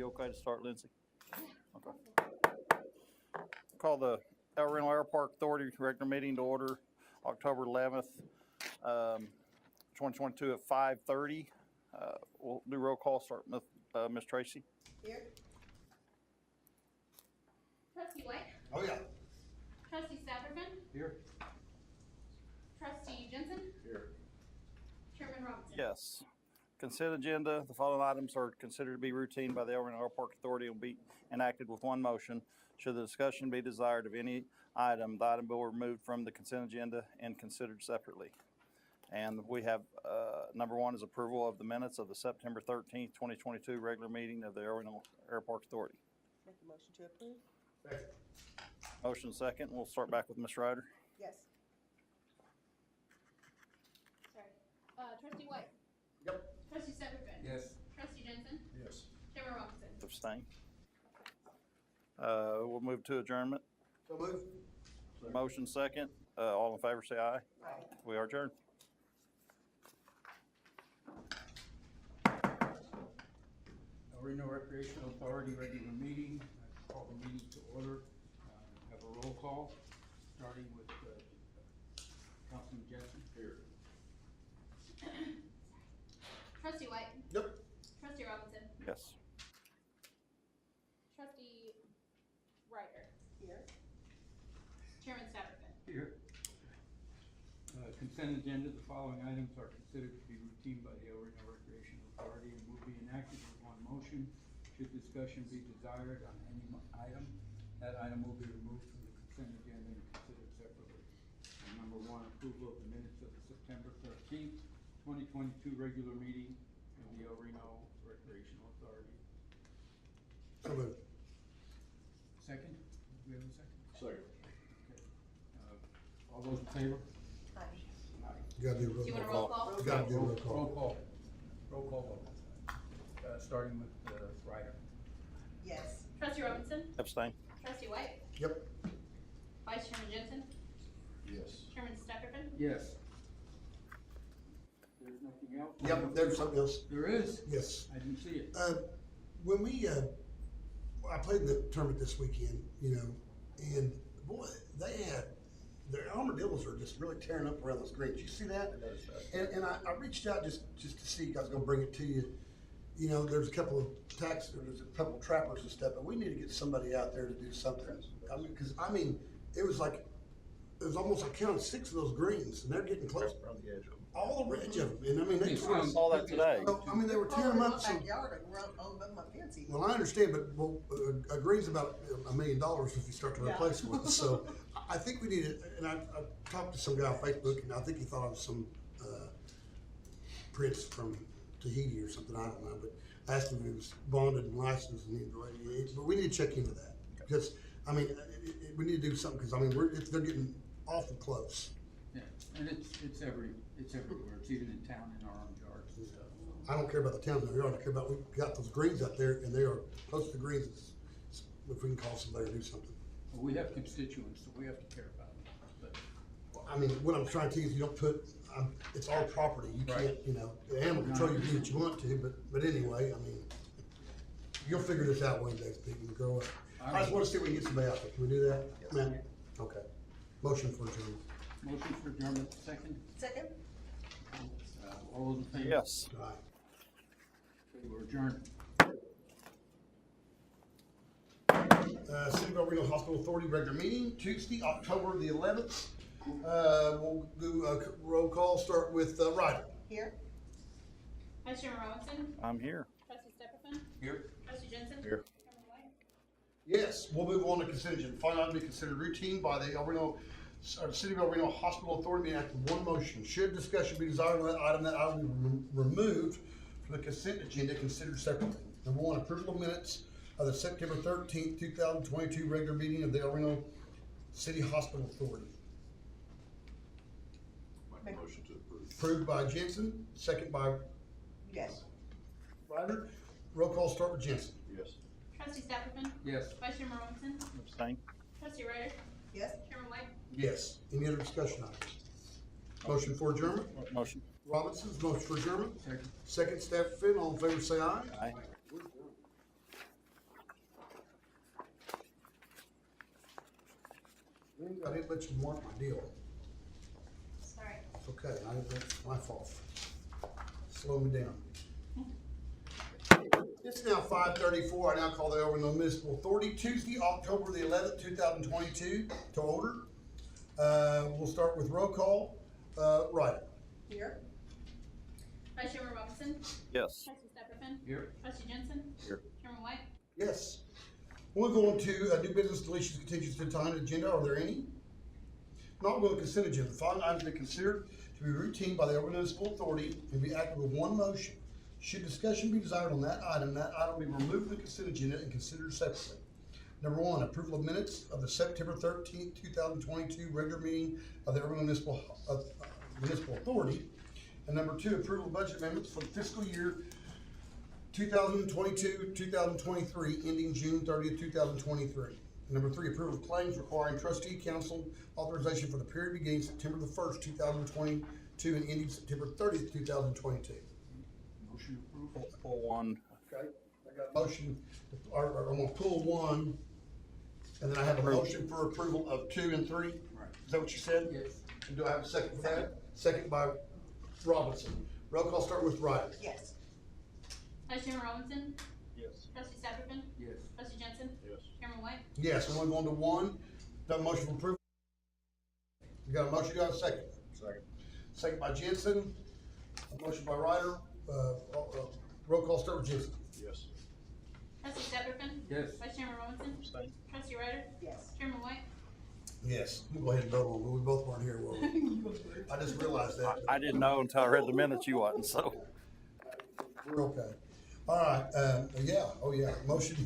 you okay to start, Lindsay? Okay. Call the El Reno Air Park Authority regular meeting to order October 11th, 2022 at 5:30. We'll do roll call, start with Ms. Tracy. Here. Trustee White? Oh, yeah. Trustee Satterman? Here. Trustee Jensen? Here. Chairman Robinson? Yes. Consent agenda. The following items are considered to be routine by the El Reno Air Park Authority and will be enacted with one motion. Should the discussion be desired of any item, the item will be removed from the consent agenda and considered separately. And we have, number one is approval of the minutes of the September 13th, 2022 regular meeting of the El Reno Air Park Authority. Make a motion to approve? Second. Motion second. We'll start back with Ms. Ryder. Yes. Sorry. Trustee White? Yep. Trustee Satterman? Yes. Trustee Jensen? Yes. Chairman Robinson? Abstain. We'll move to adjournment. So move. Motion second. All in favor say aye. Aye. We are adjourned. El Reno Recreational Authority regular meeting. I call the meeting to order. Have a roll call, starting with Councilman Jensen. Here. Trustee White? Yep. Trustee Robinson? Yes. Trustee Ryder? Here. Chairman Satterman? Here. Consent agenda, the following items are considered to be routine by the El Reno Recreational Authority and will be enacted with one motion. Should discussion be desired on any item, that item will be removed from the consent agenda and considered separately. And number one, approval of the minutes of the September 13th, 2022 regular meeting of the El Reno Recreational Authority. So move. Second? Do we have a second? Second. Okay. All those in favor? Aye. You gotta do Do you want a roll roll call. call? You gotta do roll call. Roll call vote. Starting with Ryder. Yes. Trustee Robinson? Abstain. Trustee White? Yep. Vice Chairman Jensen? Yes. Chairman Satterman? Yes. There's nothing else? Yep, there's something else. There is? Yes. I didn't see it. When we, I played in the tournament this weekend, you know, and boy, they had, their armadillos are just really tearing up around those greens. You see that? And I reached out just to see, I was gonna bring it to you. You know, there's a couple of there's a couple of trappers and stuff, but we need to get somebody out there to do something. I mean, it was almost, I counted 6 of those greens, and they're getting close. Around the edge of them. All the edge of them, and I mean, they. I saw that today. I mean, they were tearing them up. So, Backyard and run over my fence. well, I understand, but a green's about $1 million if you start to replace it with. So, I think we need it. And I talked to some guy on Facebook, and I think he thought I was some prince from Tahiti or something. I don't know, but I asked him if he was bonded and licensed, and but we need to check into that because I mean, we need to do something because I mean, they're getting awful close. Yeah, and it's everywhere. It's even in town in our own yards and stuff. I don't care about the towns in our yard. I care about, we got those greens out there and they are close to the greens. If we can call somebody to do something. Well, we have constituents, so we have to care about them. But I mean, what I'm trying to tell you is you don't put, it's our property. You can't, Right. you know, the animal control, you do what you want to, but anyway, I mean, you'll figure this out one day, people, and grow up. I just wanna see if we can get somebody out there. Can we do that? Man? Okay. Motion for adjournment. motion for adjournment, second. Second? All those in favor? Yes. All right. Okay, we're adjourned. City of El Reno Hospital Authority regular meeting, Tuesday, October the 11th. We'll do a roll call, start with Ryder. Here. Vice Chairman Robinson? I'm here. Trustee Satterman? Here. Trustee Jensen? Here. Chairman White? Yes, we'll move on to consent agenda. Final item to be considered routine by the City of El Reno Hospital Authority being acted one motion. Should discussion be desired on that item will be removed from the consent agenda, considered separately. Number one, approval of minutes of the September 13th, 2022 regular meeting of the El Reno City Hospital Authority. Make a motion to approve. Approved by Jensen, second by Yes. Ryder. Roll call start with Jensen. Yes. Trustee Satterman? Yes. Vice Chairman Robinson? Abstain. Trustee Ryder? Yes. Chairman White? Yes. Any other discussion items? Motion for adjournment. Motion. Robinson's motion for adjournment. Second. Second, Stafford Finn. All in favor say aye. Aye. I didn't let you mark my deal. Sorry. It's okay, that's my fault. Slow me down. It's now 5:34. I now call the Overland Municipal Authority Tuesday, October the 11th, 2022 to order. We'll start with roll call. Ryder. Here. Vice Chairman Robinson. Yes. Trustee Stepperfin. Here. Trustee Jensen. Here. Chairman White. Yes. We'll go on to new business deletions, contingencies to time agenda. Are there any? Not going to consent agenda. The following items be considered to be routine by the Overland Municipal Authority and be acted with one motion. Should discussion be desired on that item will be removed from the consent agenda and considered separately. Number one, approval of minutes of the September 13th, 2022 regular meeting of the Overland Municipal Authority. And number two, approval of budget amendments for the fiscal year 2022-2023 ending June 30th, 2023. Number three, approval of claims requiring trustee council authorization for the period beginning September the 1st, 2022 and ending September 30th, 2022. Motion approved. Pull one. Okay, I got a motion, or I'm gonna pull one, and then I have a motion for approval of 2 and 3. Right. Is that what you said? Yes. And do I have a second for that? Second by Robinson. Roll call start with Ryder. Yes. Vice Chairman Robinson. Yes. Trustee Stepperfin. Yes. Trustee Jensen. Yes. Chairman White. Yes, we're going to 1. Done a motion for approval. You got a motion, you got a second? Second. Second by Jensen. A motion by Ryder. Roll call start with Jensen. Yes. Trustee Stepperfin. Yes. Vice Chairman Robinson. Abstain. Trustee Ryder. Yes. Chairman White. Yes, we'll go ahead and vote on it. We both weren't here, were we? I just realized that. I didn't know until I read the minutes you wasn't, so. We're okay. All right, yeah, oh yeah, motion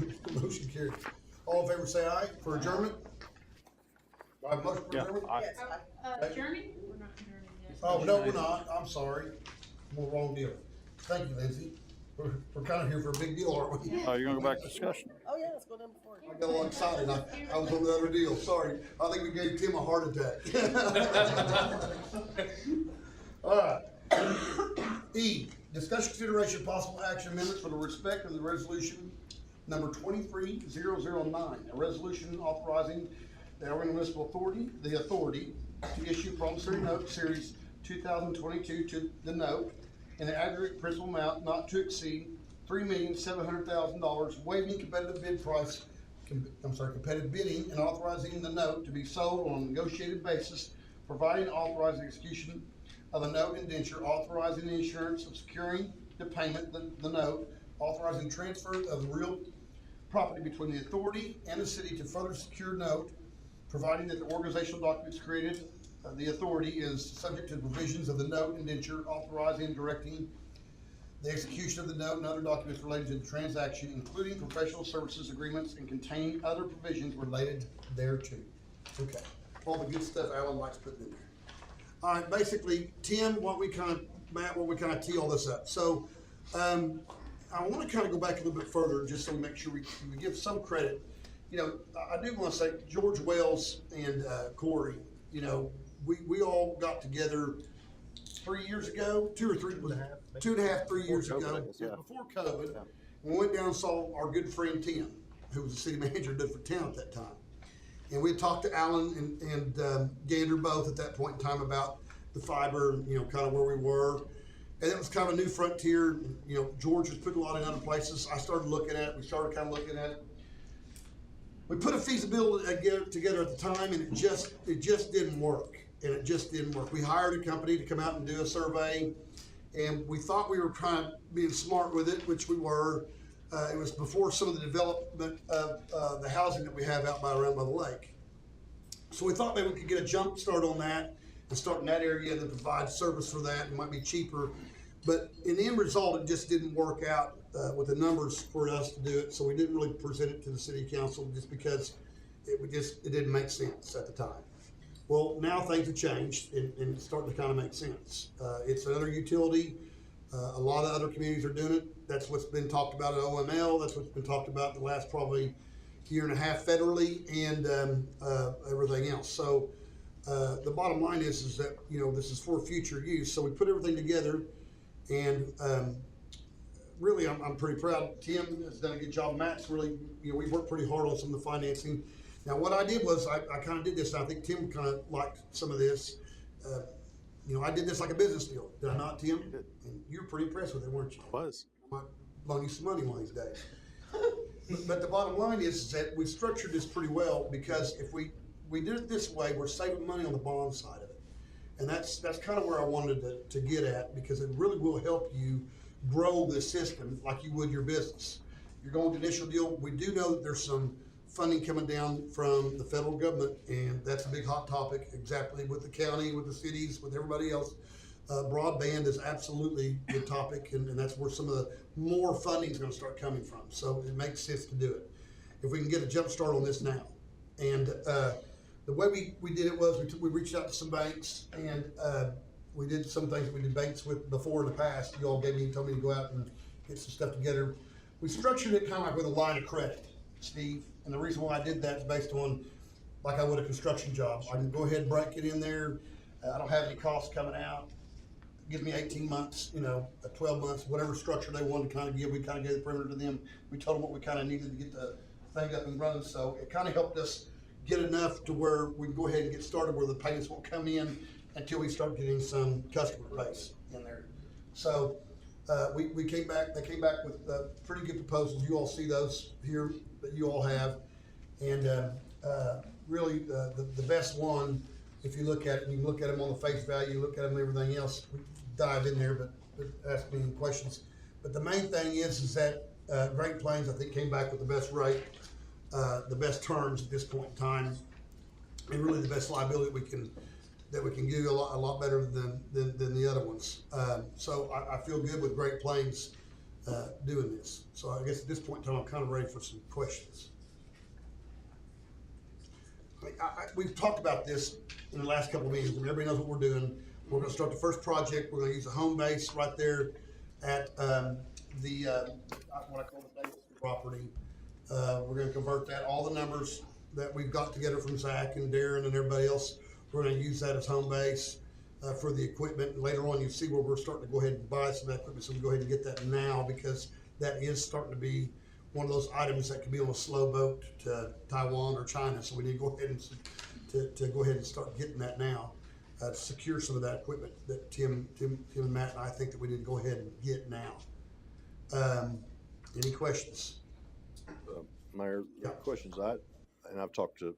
carried. All in favor say aye for adjournment? Do I have a motion for Yeah, adjournment? aye. Yes. Adjourning? We're not adjourning yet. Oh, no, we're not, I'm sorry. I'm on the wrong deal. Thank you, Lindsay. We're kind of here for a big deal, aren't we? Oh, you're gonna go back to discussion? Oh, yeah, let's go down before. I got a little excited, I was on the other deal, sorry. I think we gave Tim a heart attack. All right. E, discussion consideration possible action amendments for the respect of the resolution number 23009, a resolution authorizing the Overland Municipal Authority, to issue promissory note series 2022 to the note in an aggregate principal amount not to exceed $3,700,000, waiving competitive bid price, competitive bidding, and authorizing the note to be sold on a negotiated basis, providing authorizing execution of the note indenture, authorizing the insurance of securing the payment, the note, authorizing transfer of the real property between the authority and the city to further secure note, providing that the organizational documents created, the authority is subject to the provisions of the note indenture, authorizing and directing the execution of the note and other documents related to the transaction, including professional services agreements and containing other provisions related thereto. Okay, all the good stuff Alan likes putting in there. All right, basically, Tim, Matt, what we kind of tee all this up. So, I want to kind of go back a little bit further, just so we make sure we give some credit. You know, I do want to say George Wells and Corey. You know, we all got together 3 years ago, 2 or 3, 2.5, 3 years Before COVID, ago, I guess, yeah. before COVID. We went down and saw our good friend Tim, who was the city manager of Different Town at that time. And we had talked to Alan and Gander both at that point in time about the fiber, you know, kind of where we were. And it was kind of a new frontier. You know, George was putting a lot in other places. I started looking at it. We started kind of looking at it. We put a feasibility together at the time, and it just didn't work. And it just didn't work. We hired a company to come out and do a survey, and we thought we were kind of being smart with it, which we were. It was before some of the development of the housing that we have out around by the lake. So we thought maybe we could get a jump start on that and start in that area and then provide service for that. It might be cheaper. But in the end result, it just didn't work out with the numbers for us to do it. So we didn't really present it to the city council just because it didn't make sense at the time. Well, now things have changed and it's starting to kind of make sense. It's another utility. A lot of other communities are doing it. That's what's been talked about at OML. That's what's been talked about the last probably year and a half federally and everything else. So the bottom line is that, you know, this is for future use. So we put everything together, and really I'm pretty proud. Tim has done a good job. Matt's really, you know, we've worked pretty hard on some of the financing. Now, what I did was, I kind of did this, and I think Tim kind of liked some of this. I did this like a business deal. Did I not, Tim? did. And you were pretty impressed with it, weren't you? Was. I might loan you some money one of these days. But the bottom line is that we structured this pretty well, because if we did it this way, we're saving money on the bond side of it. And that's kind of where I wanted to get at, because it really will help you grow the system like you would your business. You're going to initial deal. We do know that there's some funding coming down from the federal government, and that's a big hot topic, exactly with the county, with the cities, with everybody else. Broadband is absolutely the topic, and that's where some of the more funding is going to start coming from. So it makes sense to do it. If we can get a jump start on this now. And the way we did it was we reached out to some banks, and we did some things that we did banks with before in the past. You all told me to go out and get some stuff together. We structured it kind of like with a line of credit, Steve. And the reason why I did that is based on, like I would a construction job. I can go ahead and break it in there. I don't have any costs coming out. Give me 18 months, 12 months, whatever structure they wanted to kind of give. We kind of gave the perimeter to them. We told them what we kind of needed to get the thing up and running. So it kind of helped us get enough to where we can go ahead and get started, where the payments won't come in until we start getting some customer base in there. So they came back with pretty good proposals. You all see those here that you all have. And really the best one, if you look at it, you can look at them on the face value, look at them and everything else. We dive in there, but ask me any questions. But the main thing is that Great Plains, I think, came back with the best rate, the best terms at this point in time, and really the best liability that we can do a lot better than the other ones. So I feel good with Great Plains doing this. So I guess at this point in time, I'm kind of ready for some questions. We've talked about this in the last couple of meetings, and everybody knows what we're doing. We're going to start the first project. We're going to use a home base right there at what I call the base property. We're going to convert that, all the numbers that we've got together from Zach and Darren and everybody else. We're going to use that as home base for the equipment. And later on, you see where we're starting to go ahead and buy some equipment. So we go ahead and get that now, because that is starting to be one of those items that could be on a slow boat to Taiwan or China. So we need to go ahead and start getting that now to secure some of that equipment that Tim and Matt and I think that we need to go ahead and get now. Any questions? Mayor, Yeah. questions. I've talked to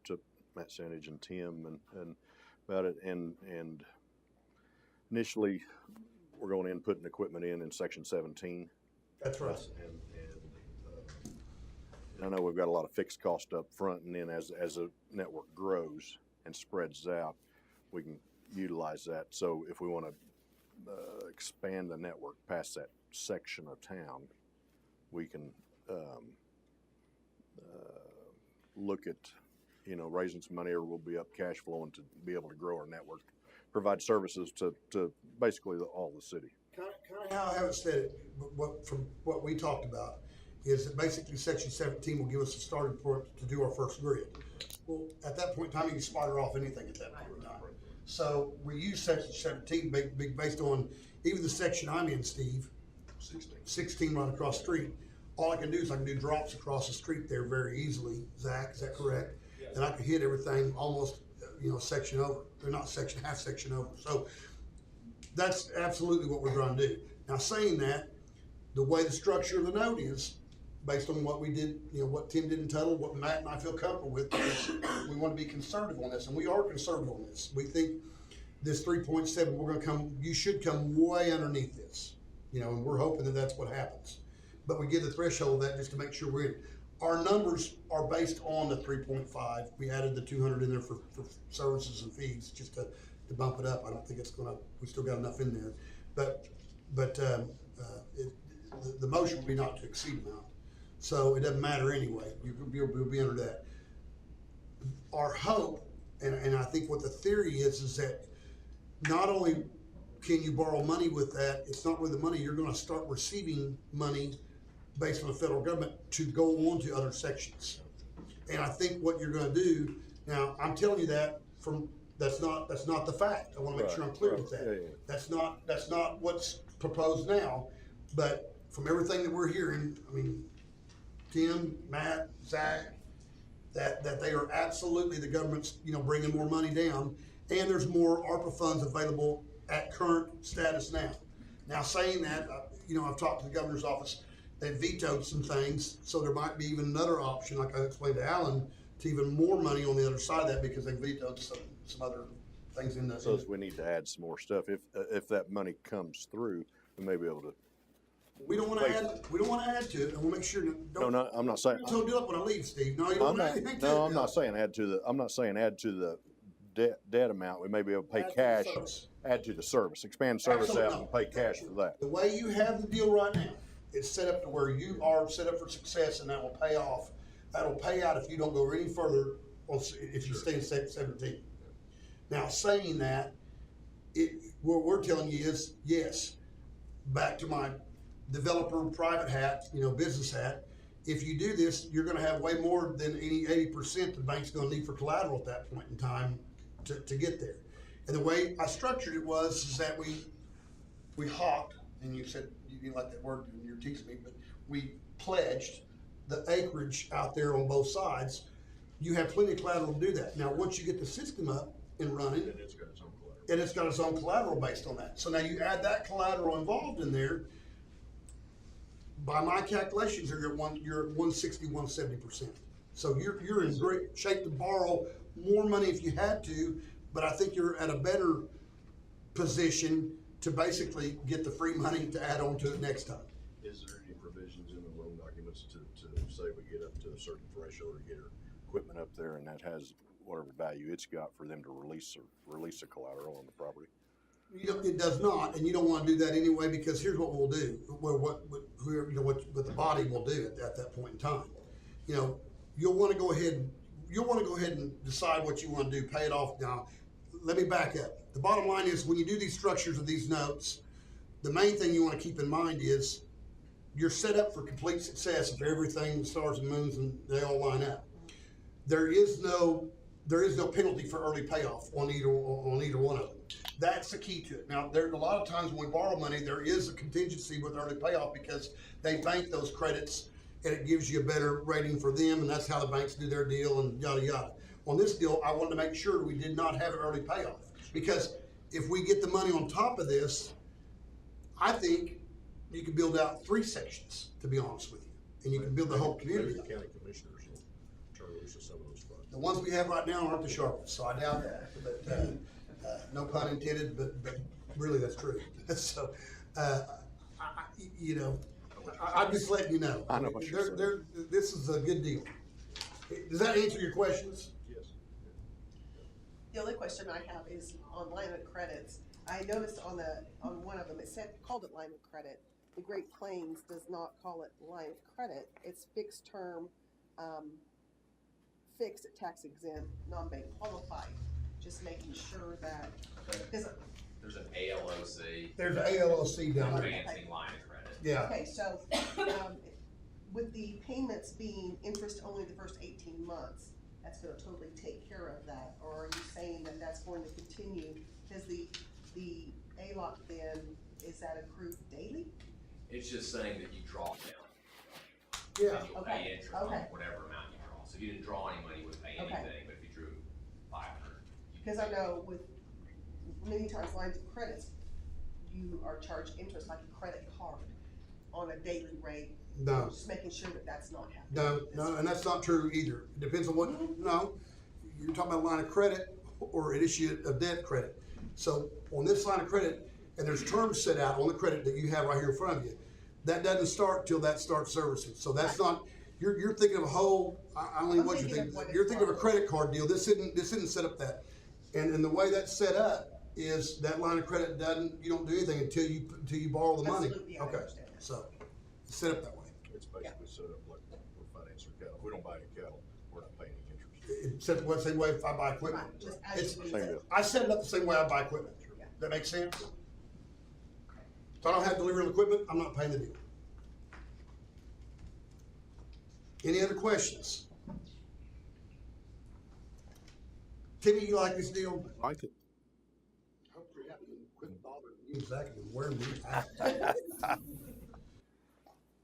Matt Sandage and Tim and about it, and initially we're going in putting equipment in section 17. That's right. And I know we've got a lot of fixed cost up front, and then as a network grows and spreads out, we can utilize that. So if we want to expand the network past that section of town, we can look at raising some money, or we'll be up cash flowing to be able to grow our network, provide services to basically all the city. Kind of how I haven't said it, but from what we talked about, is that basically section 17 will give us a starting point to do our first grid. Well, at that point in time, you can spider off anything at that point in time. So we use section 17 based on even the section I'm in, Steve, 16 right across the street. All I can do is I can do drops across the street there very easily. Zach, is that correct? Yes. And I can hit everything almost, section over. They're not section, half section over. So that's absolutely what we're trying to do. Now, saying that, the way the structure of the note is, based on what we did, what Tim did in total, what Matt and I feel comfortable with, we want to be conservative on this, and we are conservative on this. We think this 3.7, you should come way underneath this, and we're hoping that that's what happens. But we give the threshold of that just to make sure we're in. Our numbers are based on the 3.5. We added the 200 in there for services and fees just to bump it up. I don't think it's we still got enough in there. But the motion will be not to exceed amount. So it doesn't matter anyway. You'll be under that. Our hope, and I think what the theory is that not only can you borrow money with that, it's not really the money, you're going to start receiving money based on the federal government to go on to other sections. And I think what you're going to do, now I'm telling you that that's not the fact. I want to make sure I'm clear with that. Yeah. That's not what's proposed now, but from everything that we're hearing, Tim, Matt, Zach, that they are absolutely, the government's, you know, bringing more money down, and there's more ARPA funds available at current status now. Now, saying that, you know, I've talked to the governor's office, they vetoed some things, so there might be even another option, like I explained to Alan, to even more money on the other side of that, because they vetoed some other things in the. So if we need to add some more stuff, if that money comes through, we may be able to. We don't wanna add, to it, and we'll make sure, No, I'm not saying. Don't do it when I leave, Steve, no, you don't I'm want not, anything to it. no, I'm not saying add to the debt amount. We may be able to pay Add to the cash, service. add to the service, expand service out Absolutely. and pay cash for that. The way you have the deal right now, it's set up to where you are set up for success, and that will pay off. That'll pay out if you don't go any further, if you stay in 17. Now, saying that, what we're telling you is, yes, back to my developer private hat, you know, business hat, if you do this, you're gonna have way more than any 80% the bank's gonna need for collateral at that point in time to get there. And the way I structured it is that we hawked, and you said you didn't like that word, and you're teasing me, but we pledged the acreage out there on both sides. You have plenty of collateral to do that. Now, once you get the system up and running, And it's got its own collateral. and it's got its own collateral based on that. So now you add that collateral involved in there. By my calculations, you're at 160, 170%. So you're in great shape to borrow more money if you had to, but I think you're at a better position to basically get the free money to add on to it next time. Is there any provisions in the loan documents to say we get up to a certain threshold or get our equipment up there and that has whatever value it's got for them to release the collateral on the property? You know, it does not, and you don't want to do that anyway, because here's what we'll do. Well, whoever, you know, what the body will do at that point in time. You know, you'll want to go ahead and decide what you want to do, pay it off. Now, let me back up. The bottom line is, when you do these structures of these notes, the main thing you want to keep in mind is you're set up for complete success if everything, the stars and moons, and they all line up. There is no penalty for early payoff on either one of them. That's the key to it. Now, there's a lot of times when we borrow money, there is a contingency with early payoff because they bank those credits and it gives you a better rating for them, and that's how the banks do their deal and yada yada. On this deal, I wanted to make sure we did not have an early payoff, because if we get the money on top of this, I think you could build out 3 sections, to be honest with you, and you can build the whole community Maybe up. the county commissioners will turn loose of some of those funds. The ones we have right now aren't the sharpest, so I doubt that, but, no pun intended, but really that's true. So, you know, I'm just letting you know. I know what you're saying. This is a good deal. Does that answer your questions? Yes. The only question I have is on line of credits. I noticed on one of them, called it line of credit. The Great Plains does not call it line of credit. It's fixed term, fixed tax exempt, non-bank qualified. Just making sure that, There's an ALOC, There's an ALOC down there. advancing line of credit. Yeah, okay, so, with the payments being interest only the first 18 months, that's gonna totally take care of that? Or are you saying that that's going to continue? Because the ALOC then, is that accrued daily? It's just saying that you draw down. yeah. And you'll Okay, pay interest on okay. whatever amount you draw. So if you didn't draw any money, you wouldn't pay Okay. anything, but if you drew 500. Because I know with many times lines of credits, you are charged interest like a credit card on a daily rate. No, Just making sure that that's not happening. no, and that's not true either. It depends on what, no, you're talking about a line of credit or an issue of debt credit. So on this line of credit, and there's terms set out on the credit that you have right here in front of you, that doesn't start till that starts servicing. So that's not, you're thinking of a whole, I don't know what you're thinking. You're thinking of a credit card deal. This isn't set up that. And the way that's set up is that line of credit you don't do anything until you borrow the money. Absolutely, I Okay, understand that. so it's set up that way. It's basically set up like we're financing cattle. If we don't buy any cattle, we're not paying any interest. It's set the same way if I buy equipment. Right, just as It's- you Same said. deal. I set it up the same way I buy equipment. Yeah. That makes sense? If I don't have delivery of equipment, I'm not paying the deal. Any other questions? Timmy, you like this deal? I like it. Hopefully, I can quit bothering you, Zach, and wear me out.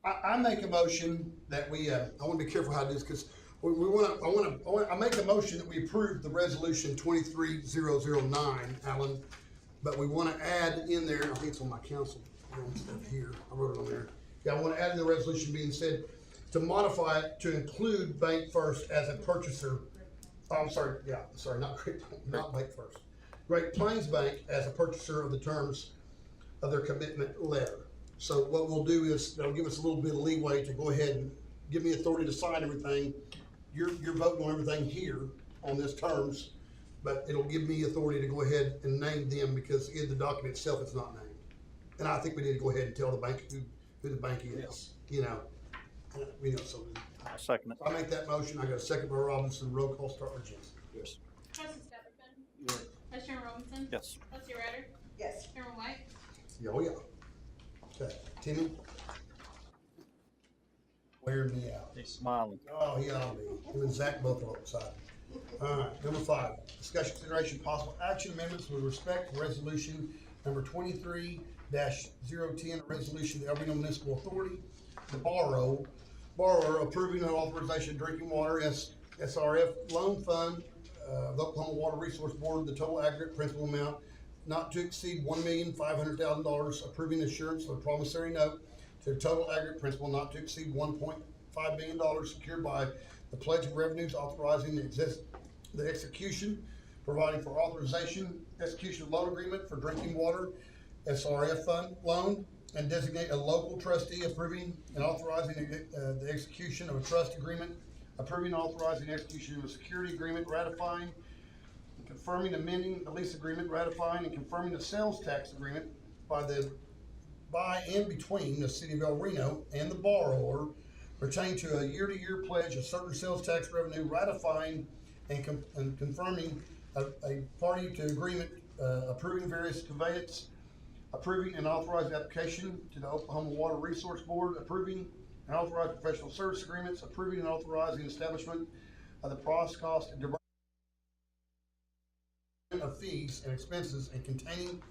I make a motion that we, I wanna be careful how I do this, because I make a motion that we approve the resolution 23009, Alan, but we wanna add in there, I think it's on my council, stuff here, I wrote it on there. Yeah, I wanna add in the resolution being said, to modify it to include Bank First as a purchaser. Oh, I'm sorry, not Bank First. Great Plains Bank as a purchaser of the terms of their commitment letter. So what we'll do is, they'll give us a little bit of leeway to go ahead and give me authority to sign everything. You're voting on everything here on this terms, but it'll give me authority to go ahead and name them because in the document itself, it's not named. And I think we need to go ahead and tell the bank who the bank is, you know. We know, so I'll second it. I make that motion. I got a second by Robinson. Roll call start with Jim. Yes. Trustee Stephenson. Vice Chairman Robinson. Yes. Trustee Ryder. Yes. Chairman White. Yeah, oh yeah. Okay, Timmy? Wearing me out. He's smiling. Oh, he ought to be. Him and Zach both are outside. All right, number 5, discussion consideration possible action amendments with respect to resolution number 23-010, a resolution of the El Reno Municipal Authority, the borrower approving an authorization of drinking water SRF loan fund, the Oklahoma Water Resource Board, the total aggregate principal amount not to exceed $1,500,000, approving assurance of a promissory note to the total aggregate principal not to exceed $1.5 million secured by the pledge of revenues, authorizing the execution, providing for execution of loan agreement for drinking water SRF fund loan, and designate a local trustee, approving and authorizing the execution of a trust agreement, approving and authorizing execution of a security agreement, ratifying and confirming, amending the lease agreement, ratifying and confirming the sales tax agreement by and between the city of El Reno and the borrower pertaining to a year-to-year pledge of certain sales tax revenue, ratifying and confirming a party to agreement, approving various conveyance, approving and authorizing application to the Oklahoma Water Resource Board, approving and authorizing professional service agreements, approving and authorizing establishment of the cost and diversion of fees and expenses and containing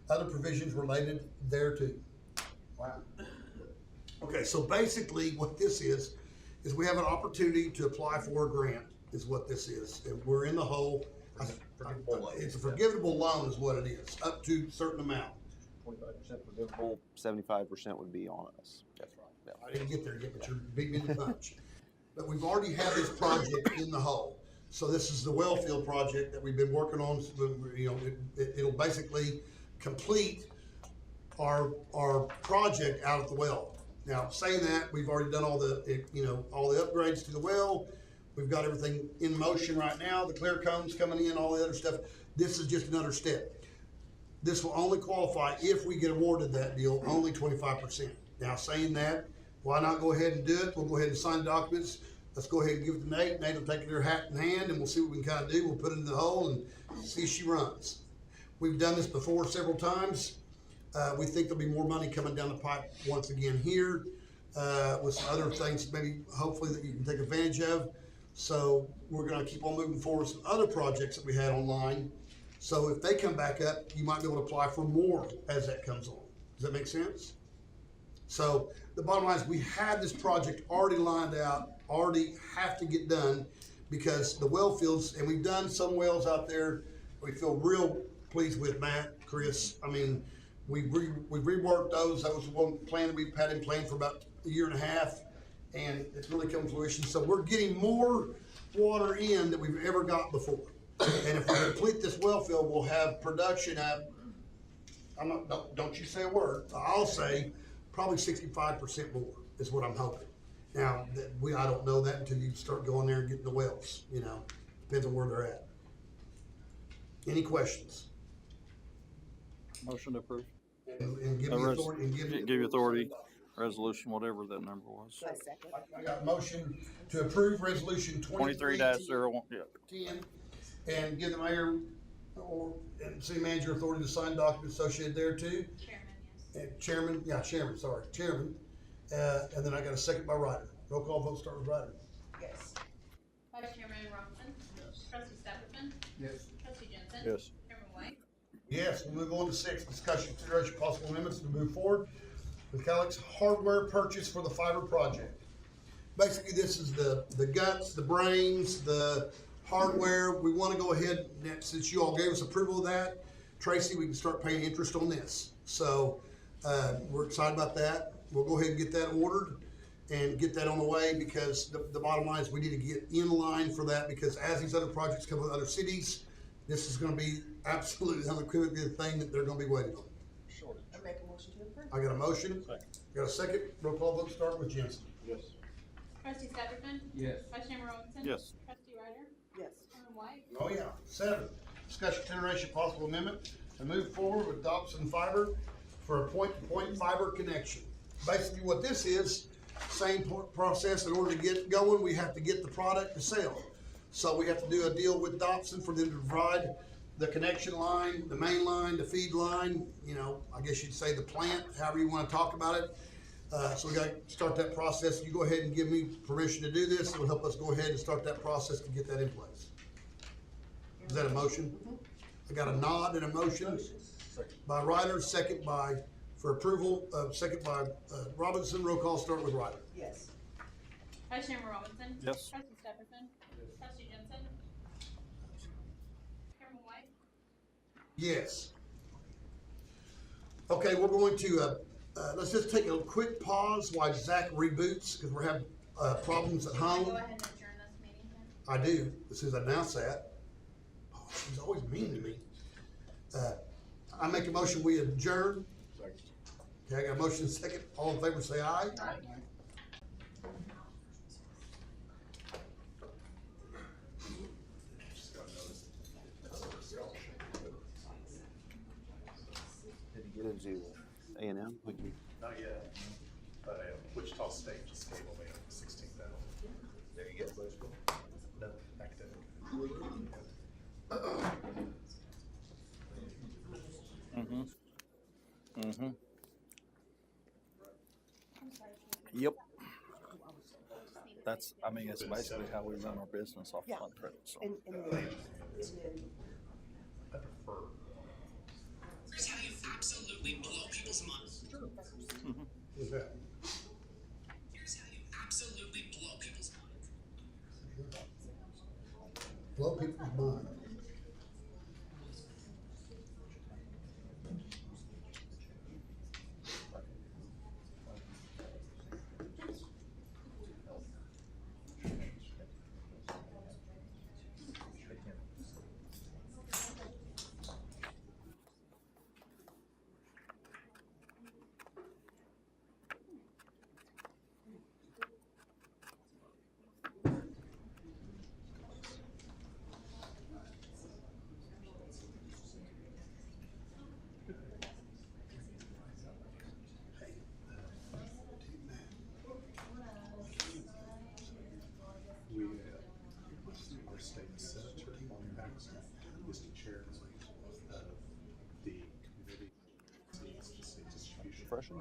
other provisions related thereto. Wow. Okay, so basically what this is we have an opportunity to apply for a grant, is what this is. And we're in the hole. It's a forgivable loan is what it is, up to a certain amount. 25% forgivable, 75% would be on us. That's right. I didn't get there yet, but you're beating me to the punch. But we've already had this project in the hole. So this is the well field project that we've been working on. You know, it'll basically complete our project out at the well. Now, saying that, we've already done all the upgrades to the well. We've got everything in motion right now. The clear cones coming in, all the other stuff. This is just another step. This will only qualify if we get awarded that deal, only 25%. Now, saying that, why not go ahead and do it? We'll go ahead and sign the documents. Let's go ahead and give it to Nate. Nate will take their hat in hand and we'll see what we can kind of do. We'll put it in the hole and see if she runs. We've done this before several times. We think there'll be more money coming down the pipe once again here with some other things maybe hopefully that you can take advantage of. So we're going to keep on moving forward with some other projects that we had online. So if they come back up, you might be able to apply for more as that comes on. Does that make sense? So the bottom line is we had this project already lined out, already have to get done because the well fields, and we've done some wells out there we feel real pleased with, Matt, Chris. I mean, we've reworked those. That was one plan that we've had in plan for about a year and a half, and it's really come to fruition. So we're getting more water in than we've ever got before. And if we complete this well field, we'll have production at, don't you say a word, I'll say probably 65% more is what I'm hoping. Now, I don't know that until you start going there and getting the wells, depends on where they're at. Any questions? Motion to approve. And give me authority. Give you authority, resolution, whatever that number was. I got a motion to approve resolution 23-01, yeah. 10, and give the mayor and city manager authority to sign documents associated thereto. Chairman, yes. Chairman. And then I got a second by Ryder. Roll call vote start with Ryder. Yes. Vice Chairman Robinson. Yes. Trustee Stephenson. Yes. Trustee Jensen. Yes. Chairman White. Yes, we'll move on to 6, discussion, consideration, possible amendments to move forward with Calix hardware purchase for the fiber project. basically this is the guts, the brains, the hardware. We want to go ahead, since you all gave us approval of that, Tracy, we can start paying interest on this. So, we're excited about that. We'll go ahead and get that ordered and get that on the way, because the bottom line is we need to get in line for that, because as these other projects come with other cities, this is gonna be absolutely unequivocally the thing that they're gonna be waiting on. I make a motion to approve. I got a motion. Got a second. Roll call vote start with Jensen. Trustee Stephenson? Yes. Vice Chairman Robinson? Yes. Trustee Ryder? Yes. Chairman White? Oh, yeah. 7, discussion consideration possible amendment to move forward with Dobson Fiber for a point-to-point fiber connection. Basically what this is, same process. In order to get going, we have to get the product to sell. So we have to do a deal with Dobson for them to provide the connection line, the main line, the feed line, you know, I guess you'd say the plant, however you wanna talk about it. So we gotta start that process. You go ahead and give me permission to do this. It will help us go ahead and start that process to get that in place. Is that a motion? I got a nod and a motion by Ryder, second by, for approval, second by Robinson. Roll call start with Ryder. Yes. Vice Chairman Robinson? Yes. Trustee Stephenson? Trustee Jensen? Chairman White? Yes. Okay, we're going to, let's just take a quick pause while Zach reboots, because we're having problems at Can I home. go ahead and adjourn this meeting then? I do, as soon as I announce that. Oh, she's always mean to me. I make a motion, we adjourn. Okay, I got a motion second. All in favor, say aye. Aye. Did you get into A&M? Not yet, but Wichita State just gave away $16,000. There you go. No, academic. Yep. That's, I mean, it's basically how we run our business off fund credit, so. And then I prefer. Here's how you absolutely blow people's minds. Who's that? Here's how you absolutely blow people's minds. Blow people's mind. We, our state senator, Bonnie Paxson, is the chair of the committee state distribution. Freshen?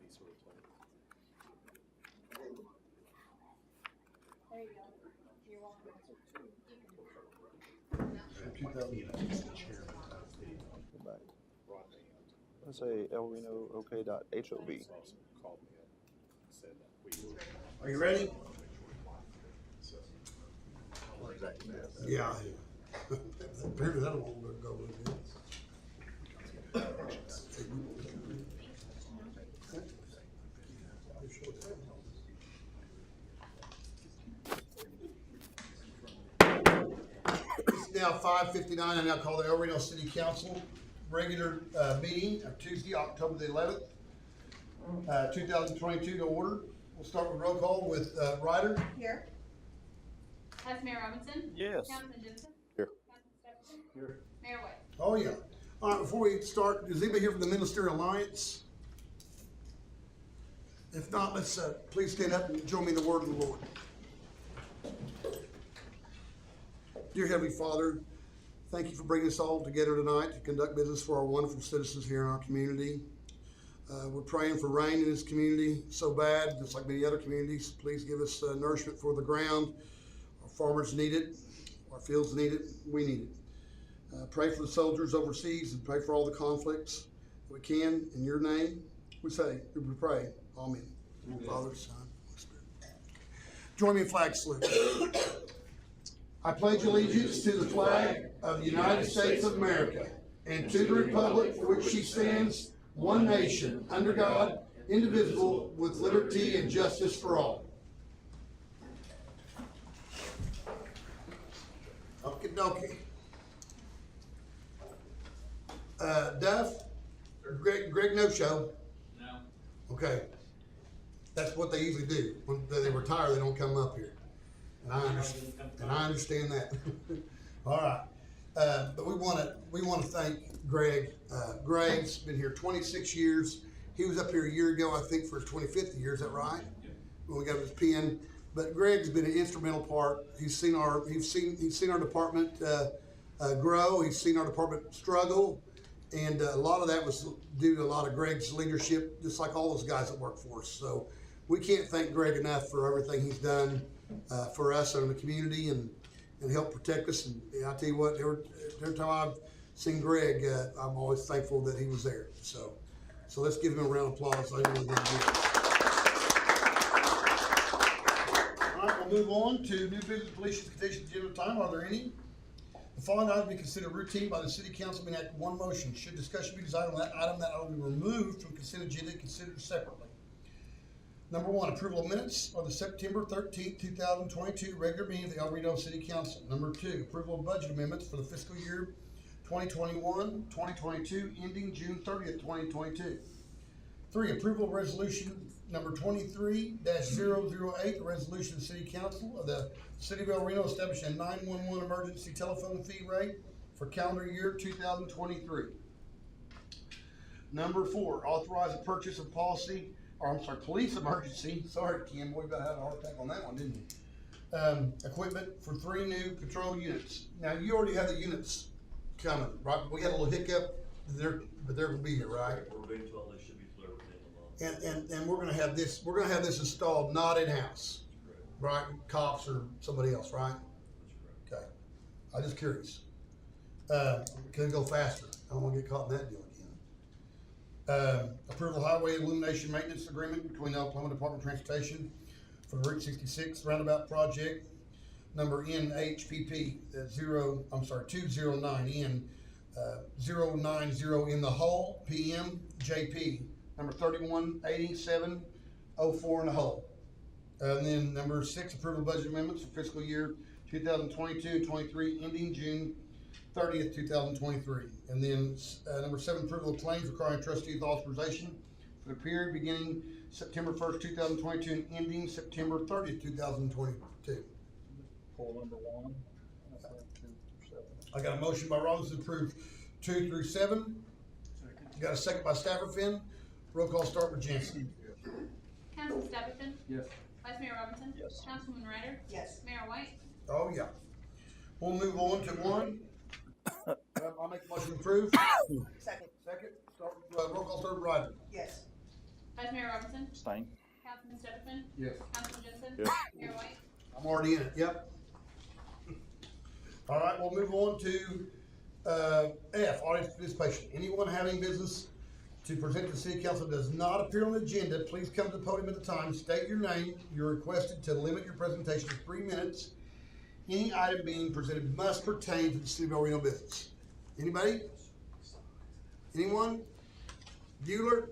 These sort of plans. There you go. You're welcome. And is the chairman of the Go back. broadband. Let's say elrenook.hov. He's also called me up and said that we. Are you ready? So, Yeah. Apparently that won't go with it. It's now 5:59. I now call the El Reno City Council regular meeting of Tuesday, October the 11th, 2022 to order. We'll start with roll call with Ryder. here. Vice Mayor Robinson? Yes. Councilman Jensen? Here. Councilman Stephenson? Here. Mayor White? Oh, yeah. All right, before we start, is anybody here from the Ministerial Alliance? If not, let's please stand up and join me in the word of the Lord. Dear Heavenly Father, thank you for bringing us all together tonight to conduct business for our wonderful citizens here in our community. We're praying for rain in this community so bad, just like many other communities. Please give us nourishment for the ground. Our farmers need it. Our fields need it. We need it. Pray for the soldiers overseas and pray for all the conflicts we can. In your name, we say, we pray. Amen. Father, Son, Holy Spirit. Join me in flag salute. I pledge allegiance to the flag of the United States of America and to the republic for which she stands, one nation, under God, indivisible, with liberty and justice for all. Okie dokie. Duff? Greg no show? No. Okay. That's what they usually do. When they retire, they don't come up here. And I understand that. All right. But we want to thank Greg. Greg's been here 26 years. He was up here a year ago, I think, for his 25th year. Is that right? When we got his pen. But Greg's been an instrumental part. He's seen our department grow. He's seen our department struggle, and a lot of that was due to a lot of Greg's leadership, just like all those guys that work for us. So we can't thank Greg enough for everything he's done for us and the community, and help protect us. And I tell you what, every time I've seen Greg, I'm always thankful that he was there. So let's give him a round of applause. I really did good. All right, we'll move on to new business, deletions, conditions, agenda time. Are there any? The following items be considered routine by the city council being acted one motion. Should discussion be desired on that item will be removed from consent agenda and considered separately. Number one, approval of minutes of the September 13th, 2022 regular meeting of the El Reno City Council. Number two, approval of budget amendments for the fiscal year 2021-2022 ending June 30th, 2022. Three, approval of resolution number 23-008, the resolution of the City Council of the City of El Reno establishing a 911 emergency telephone fee rate for calendar year 2023. Number four, authorize the purchase of police emergency, sorry Kim, we about had a heart attack on that one, didn't you? Equipment for 3 new patrol units. Now, you already have the units coming, right? We had a little hiccup, but they're gonna be here, right? We're being told they should be delivered within the month. And we're gonna have this installed not in-house, right? Cops or somebody else, right? Okay, I'm just curious. Could it go faster? I don't wanna get caught in that deal again. Approval highway illumination maintenance agreement between the Oklahoma Department of Transportation for the Route 66 roundabout project, number NHPP 209N 090 in the hole PM JP number 318704 in the hole. And then number 6, approval of budget amendments for fiscal year 2022-23 ending June 30th, 2023. And then number 7, approval of claims requiring trustees authorization for the period beginning September 1st, 2022 and ending September 30th, 2022. Pull number 1. I got a motion by Robinson to approve 2 through 7. Got a second by Stafford. Roll call start with Jensen. Councilman Stephenson? Yes. Vice Mayor Robinson? Yes. Councilwoman Ryder? Yes. Mayor White? Oh, yeah. We'll move on to 1. I'll make the motion to approve. Second. Second, start with, roll call start with Ryder. Yes. Vice Mayor Robinson? Abstain. Councilman Stephenson? Yes. Councilman Jensen? Yes. Mayor White? I'm already in it, yep. All right, we'll move on to F, audience participation. Anyone having business to present to the city council does not appear on the agenda, please come to the podium at the time, state your name. You're requested to limit your presentation to 3 minutes. Any item being presented must pertain to the city of El Reno business. Anybody? Anyone? Bueller?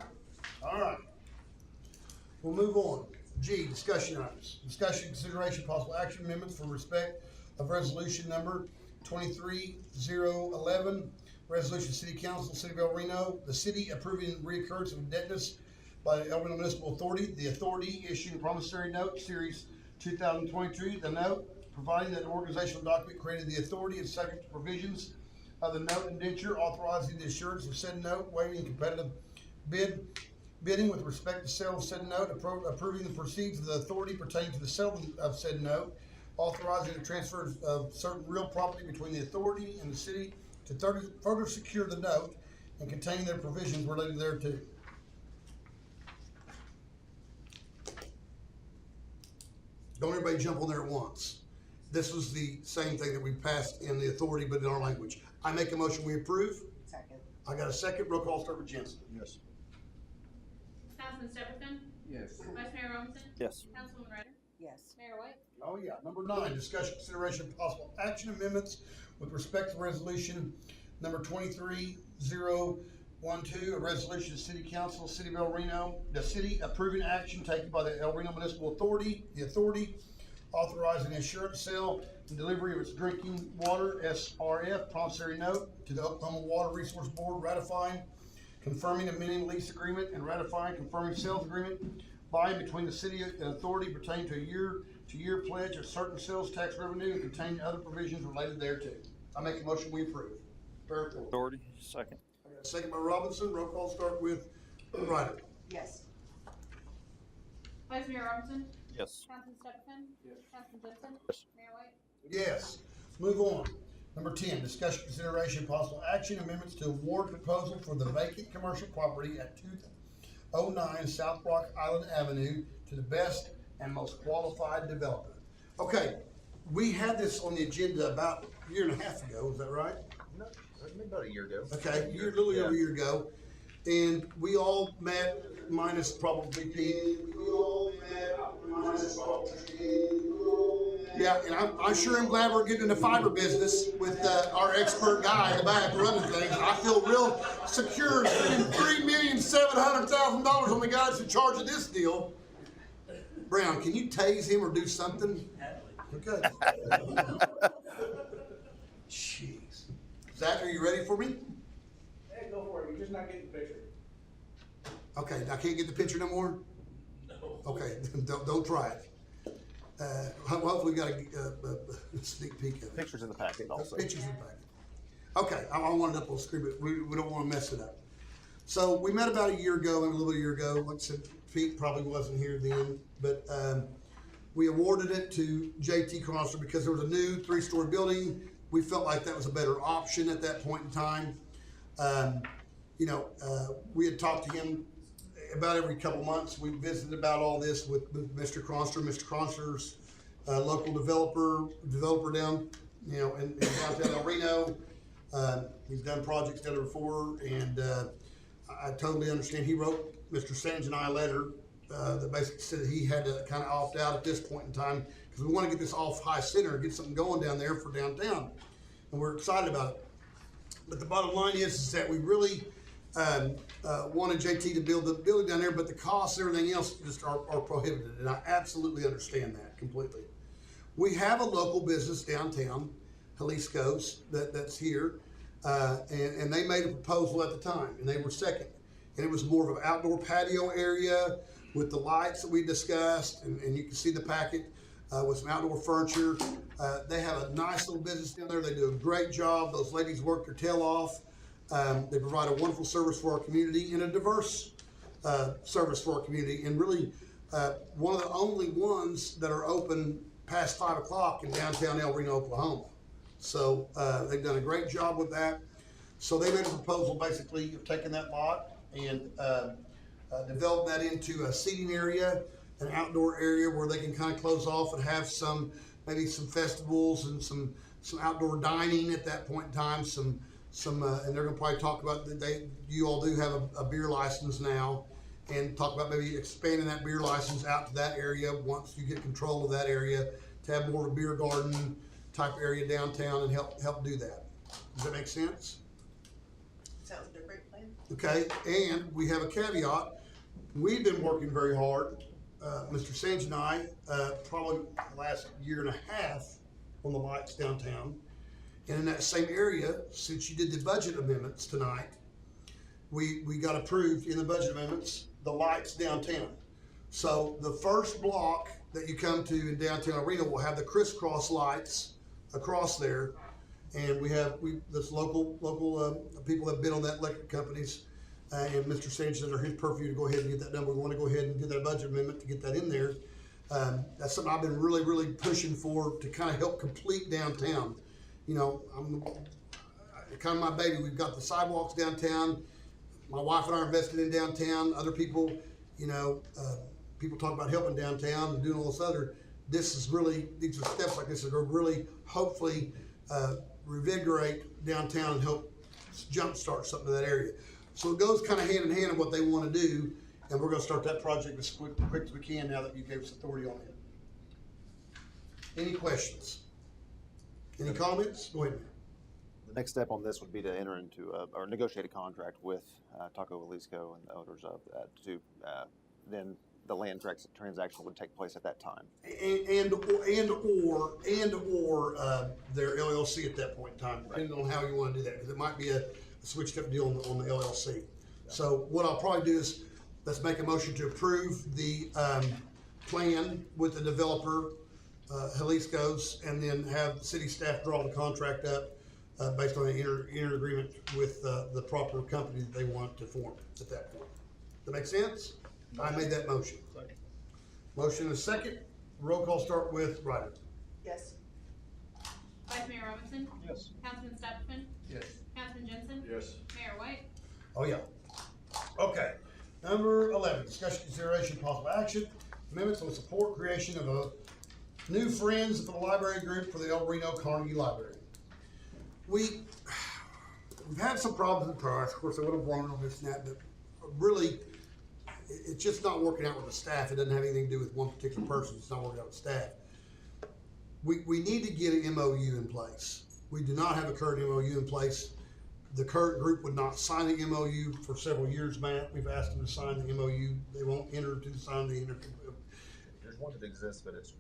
All right. We'll move on. G, discussion items. Discussion, consideration, possible action amendments for respect of resolution number 23011, resolution City Council, City of El Reno, the city approving reoccurrence of indebtedness by the El Reno Municipal Authority. The authority issuing a promissory note, series 2022. The note, providing that an organizational document created the authority and subject to provisions of the note indenture, authorizing the assurance of said note, waiving competitive bidding with respect to sale of said note, approving the proceeds of the authority pertaining to the settlement of said note, authorizing the transfer of certain real property between the authority and the city to further secure the note and containing their provisions related thereto. Don't everybody jump on there at once. This was the same thing that we passed in the authority, but in our language. I make a motion, we approve. Second. I got a second. Roll call start with Jensen. Yes. Councilman Stephenson? Yes. Vice Mayor Robinson? Yes. Councilwoman Ryder? Yes. Mayor White? Oh, yeah. Number 9, discussion, consideration, possible action amendments with respect to resolution number 23012, a resolution of City Council, City of El Reno, the city approving action taken by the El Reno Municipal Authority, the authority authorizing insurance sale and delivery of its drinking water, SRF, promissory note to the Oklahoma Water Resource Board, ratifying, confirming, amending lease agreement, and ratifying, confirming sales agreement by and between the city and authority pertaining to a year-to-year pledge of certain sales tax revenue and containing other provisions related thereto. I make a motion we approve. Fair authority. Authority, second. I got a second by Robinson. Roll call start with Ryder. Yes. Vice Mayor Robinson? Yes. Councilman Stephenson? Yes. Councilman Judson? Yes. Mayor White? Yes. Move on. Number 10, discussion, consideration, possible action, amendments to award proposal for the vacant commercial property at 209 South Rock Island Avenue to the best and most qualified developer. Okay, we had this on the agenda about a year and a half ago, is that right? No, maybe about a year ago. Okay, a little over a year ago, and we all met, minus probably Pete. We all met, minus probably Pete. Yeah, and I'm sure I'm glad we're getting in the fiber business with our expert guy in the back running things. I feel real secure spending $3,700,000 on the guy that's in charge of this deal. Brown, can you tase him or do something? Okay. Jeez. Zach, are you ready for me? Hey, go for it, you're just not getting the picture. Okay, I can't get the picture no more? No. Okay, don't try it. Hopefully we got a sneak peek of it. Pictures in the packet also. Pictures in the packet. Okay, I want it up on the screen, but we don't want to mess it up. So we met about a year ago, and a little year ago. Like I said, Pete probably wasn't here then, but we awarded it to JT Cronster because there was a new 3-story building. We felt like that was a better option at that point in time. We had talked to him about every couple months. We visited about all this with Mr. Cronster. Mr. Cronster's local developer down, in downtown El Reno. He's done projects down there before, and I totally understand. He wrote Mr. Sands and I a letter that basically said that he had to kind of opt out at this point in time because we want to get this off high center and get something going down there for downtown, and we're excited about it. But the bottom line is that we really wanted JT to build the building down there, but the costs and everything else just are prohibited, and I absolutely understand that completely. We have a local business downtown, Jalisco's, that's here, and they made a proposal at the time, and they were second. And it was more of an outdoor patio area with the lights that we discussed, and you can see the packet with some outdoor furniture. They have a nice little business down there. They do a great job. Those ladies work their tail off. They provide a wonderful service for our community and a diverse service for our community, and really one of the only ones that are open past 5 o'clock in downtown El Reno, Oklahoma. So they've done a great job with that. So they made a proposal basically of taking that lot and developing that into a seating area, an outdoor area where they can kind of close off and have maybe some festivals and some outdoor dining at that point in time. And they're gonna probably talk about you all do have a beer license now, and talk about maybe expanding that beer license out to that area once you get control of that area to have more of a beer garden type area downtown and help do that. Does that make sense? Sounds like a great plan. Okay, and we have a caveat. We've been working very hard, Mr. Sands and I, probably the last year and a half on the lights downtown. And in that same area, since you did the budget amendments tonight, we got approved in the budget amendments, the lights downtown. So the first block that you come to in downtown Arena will have the crisscross lights across there. And this local people that bid on that, electric companies, and Mr. Sanchez under his purview to go ahead and get that done. We want to go ahead and do that budget amendment to get that in there. That's something I've been really, really pushing for to kind of help complete downtown. I'm kind of my baby. We've got the sidewalks downtown. My wife and I are invested in downtown. Other people, people talk about helping downtown and doing all this other. These are steps like this that are really hopefully revigorate downtown and help jumpstart something in that area. So it goes kind of hand in hand in what they want to do, and we're going to start that project as quick as we can now that you gave us authority on it. Any questions? Any comments? Go ahead. The next step on this would be to enter into or negotiate a contract with Taco Jalisco and the owners of that to then the land transaction would take place at that time. And or their LLC at that point in time, depending on how you want to do that, because it might be a switched up deal on the LLC. So what I'll probably do is, let's make a motion to approve the plan with the developer, Jalisco's, and then have city staff draw the contract up based on an inter agreement with the proper company that they want to form at that point. Does that make sense? I made that motion. Motion and a second. Roll call start with Ryder. Yes. Vice Mayor Robinson? Yes. Councilman Stephen? Yes. Councilman Jensen? Yes. Mayor White? Oh, yeah. Okay. Number 11, discussion, consideration, possible action, amendments on support creation of a new Friends for the Library Group for the El Reno Carnegie Library. We've had some problems in the past. Of course, I would have blown on this and that, but really, it's just not working out with the staff. It doesn't have anything to do with one particular person. It's not working out with staff. We need to get an MOU in place. We do not have a current MOU in place. The current group would not sign the MOU for several years, Matt. We've asked them to sign the MOU. They won't enter to sign the There's one that exists, but it's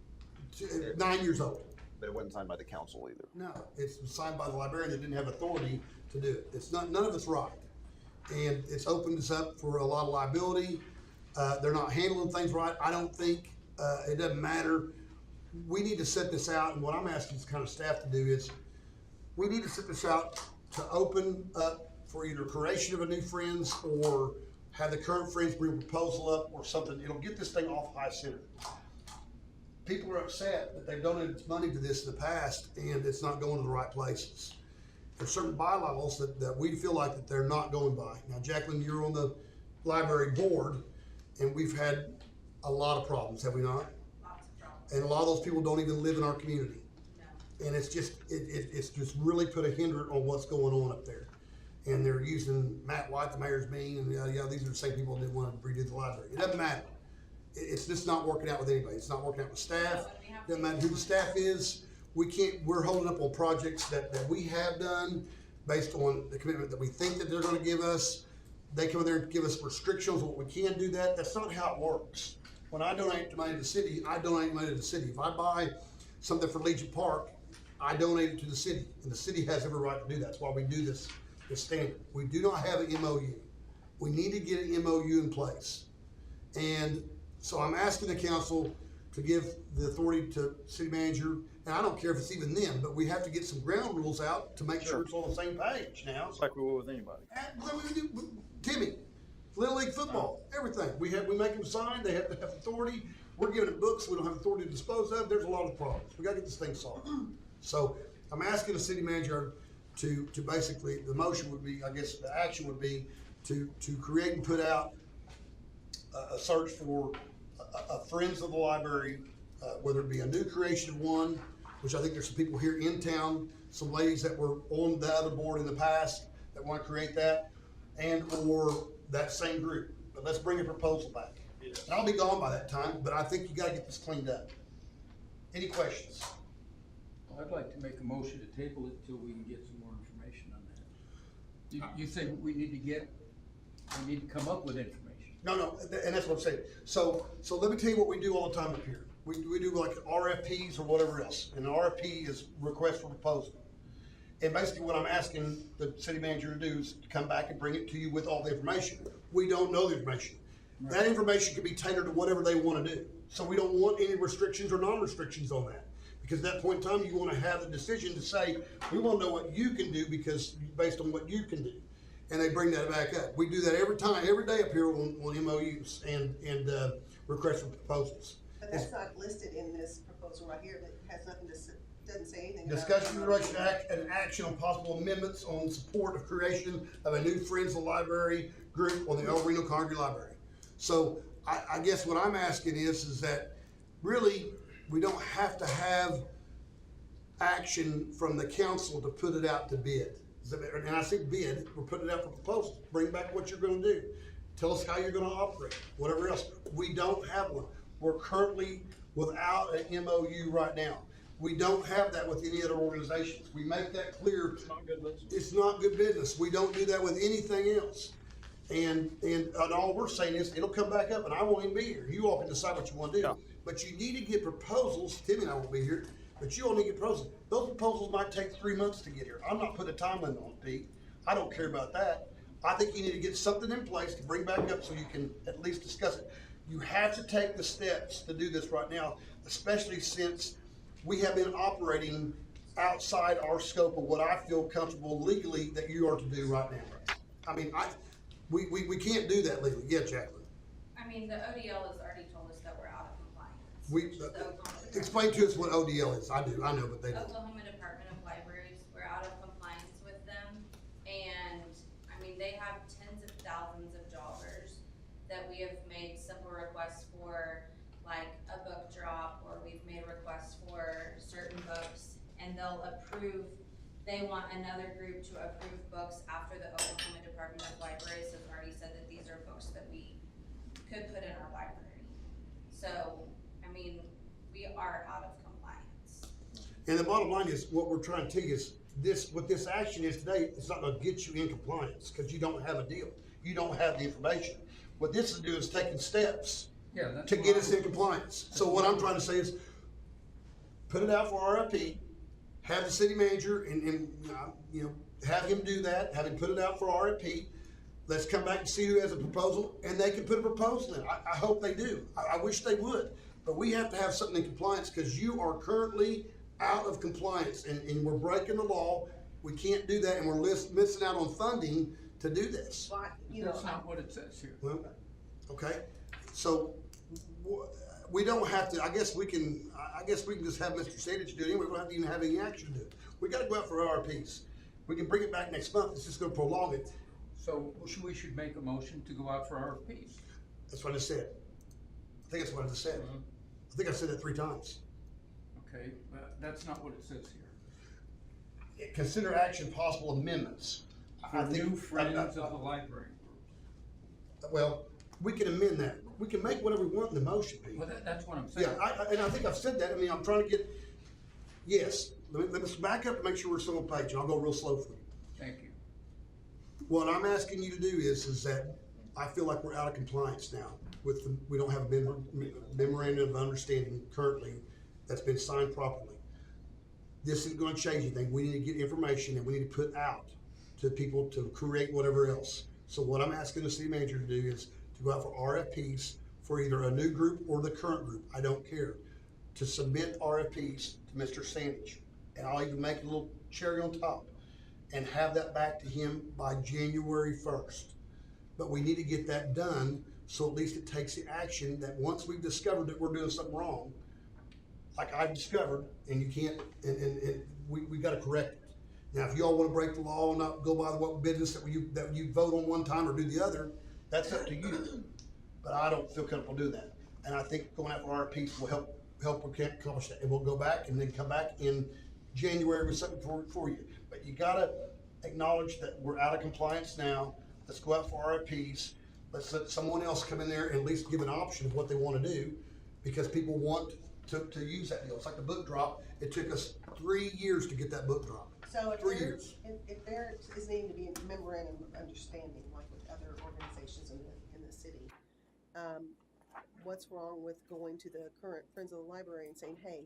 9 years old. but it wasn't signed by the council either. No, it's signed by the librarian that didn't have authority to do it. It's not, none of it's right. And it's opened us up for a lot of liability. They're not handling things right. I don't think, it doesn't matter. We need to set this out, and what I'm asking this kind of staff to do is, we need to set this out to open up for either creation of a new Friends or have the current Friends bring a proposal up or something. It'll get this thing off high center. People are upset that they've donated money to this in the past and it's not going to the right places. There's certain bylaws that we feel like that they're not going by. Now, Jacqueline, you're on the library board and we've had a lot of problems, have we not? Lots of problems. And a lot of those people don't even live in our community. No. And it's just, it's just really put a hindrance on what's going on up there. And they're using Matt White, the mayor's being, and these are the same people that want to redo the library. It doesn't matter. It's just not working out with anybody. It's not working out with staff. Doesn't matter who the staff is. We're holding up on projects that we have done based on the commitment that we think that they're gonna give us. They come in there and give us restrictions on what we can do that. That's not how it works. When I donate money to the city, I donate money to the city. If I buy something for Legion Park, I donate it to the city, and the city has every right to do that. That's why we do this standard. We do not have an MOU. We need to get an MOU in place. And so I'm asking the council to give the authority to city manager, and I don't care if it's even them, but we have to get some ground rules out to make sure it's on the same page now. It's like we will with anybody. Timmy, Little League football, everything. We make them sign, they have to have authority. We're giving it books we don't have authority to dispose of. There's a lot of problems. We gotta get this thing solved. So I'm asking the city manager to basically, the motion would be, I guess the action would be to create and put out a search for a Friends of the Library, whether it be a new creation of one, which I think there's some people here in town, some ladies that were on the other board in the past that want to create that, and or that same group. But let's bring a proposal back. Yes. And I'll be gone by that time, but I think you gotta get this cleaned up. Any questions? I'd like to make a motion to table it till we can get some more information on that. You say we need to come up with information. No, and that's what I'm saying. So let me tell you what we do all the time up here. We do like RFPs or whatever else, and an RFP is request for proposal. And basically what I'm asking the city manager to do is to come back and bring it to you with all the information. We don't know the information. Right. That information can be tailored to whatever they wanna do. So we don't want any restrictions or non-restrictions on that. Because at that point in time, you wanna have the decision to say, we wanna know what you can do because based on what you can do. And they bring that back up. We do that every day up here on MOUs and requests for proposals. But that's not listed in this proposal right here, that has nothing to, doesn't say anything about. Discussion, consideration, and action on possible amendments on support of creation of a new Friends of the Library group on the El Reno Carnegie Library. So I guess what I'm asking is that really, we don't have to have action from the council to put it out to bid. And I say bid, we're putting it out for proposals. Bring back what you're gonna do. Tell us how you're gonna operate, whatever else. We don't have one. We're currently without an MOU right now. We don't have that with any other organizations. We make that clear. It's not good business. It's not good business. We don't do that with anything else. And all we're saying is, it'll come back up and I won't even be here. You all can decide what you want to do. Yeah. But you need to get proposals. Timmy and I won't be here, but you all need to get proposals. Those proposals might take 3 months to get here. I'm not putting a time limit on it, Pete. I don't care about that. I think you need to get something in place to bring back up so you can at least discuss it. You have to take the steps to do this right now, especially since we have been operating outside our scope of what I feel comfortable legally that you are to do right now. I mean, we can't do that legally. Yeah, Jacqueline. I mean, the ODL has already told us that we're out of compliance. We, The Oklahoma Department- explain to us what ODL is. I know, but they don't. Oklahoma Department of Libraries, we're out of compliance with them. And, I mean, they have tens of thousands of dollars that we have made simple requests for, like a book drop, or we've made requests for certain books, and they'll approve. They want another group to approve books after the Oklahoma Department of Libraries has already said that these are books that we could put in our library. So, I mean, we are out of compliance. And the bottom line is, what we're trying to tell you is, what this action is today, it's not gonna get you in compliance, because you don't have a deal. You don't have the information. What this is doing is taking steps Yeah, that's to what get I us in was- compliance. So what I'm trying to say is, put it out for RFP, have the city manager and have him do that, have him put it out for RFP. Let's come back and see who has a proposal, and they can put a proposal in. I hope they do. I wish they would. But we have to have something in compliance, because you are currently out of compliance, and we're breaking the law. We can't do that, and we're missing out on funding to do this. Well, That's not what it says here. Well, okay, so we don't have to, I guess we can just have Mr. Sandage do it anyway. We don't have to even have any action to do it. We gotta go out for RFPs. We can bring it back next month. It's just gonna prolong it. So we should make a motion to go out for RFPs. That's what I just said. I think that's what I just said. I think I said that 3 times. Okay, but that's not what it says here. Consider action possible amendments. For new friends of the library. Well, we can amend that. We can make whatever we want in the motion, Pete. Well, that's what I'm saying. Yeah, and I think I've said that. I mean, I'm trying to get, yes, let us back up and make sure we're still on page, and I'll go real slow for you. Thank you. What I'm asking you to do is that I feel like we're out of compliance now with we don't have a memorandum of understanding currently that's been signed properly. This isn't gonna change anything. We need to get information, and we need to put out to people to create whatever else. So what I'm asking the city manager to do is to go out for RFPs for either a new group or the current group, I don't care, to submit RFPs to Mr. Sandage. And I'll even make a little cherry on top and have that back to him by January 1st. But we need to get that done, so at least it takes the action that once we've discovered that we're doing something wrong, like I've discovered, and you can't, and we gotta correct it. Now, if y'all wanna break the law and not go by the what business that you vote on one time or do the other, that's up to you. But I don't feel comfortable doing that. And I think going out for RFPs will help accomplish that. And we'll go back and then come back in January with something for you. But you gotta acknowledge that we're out of compliance now. Let's go out for RFPs. Let's let someone else come in there and at least give an option of what they wanna do, because people want to use that deal. It's like the book drop. It took us 3 years to get that book drop. So if 3 there, years. if there is needing to be a memorandum of understanding, like with other organizations in the city, what's wrong with going to the current Friends of the Library and saying, hey,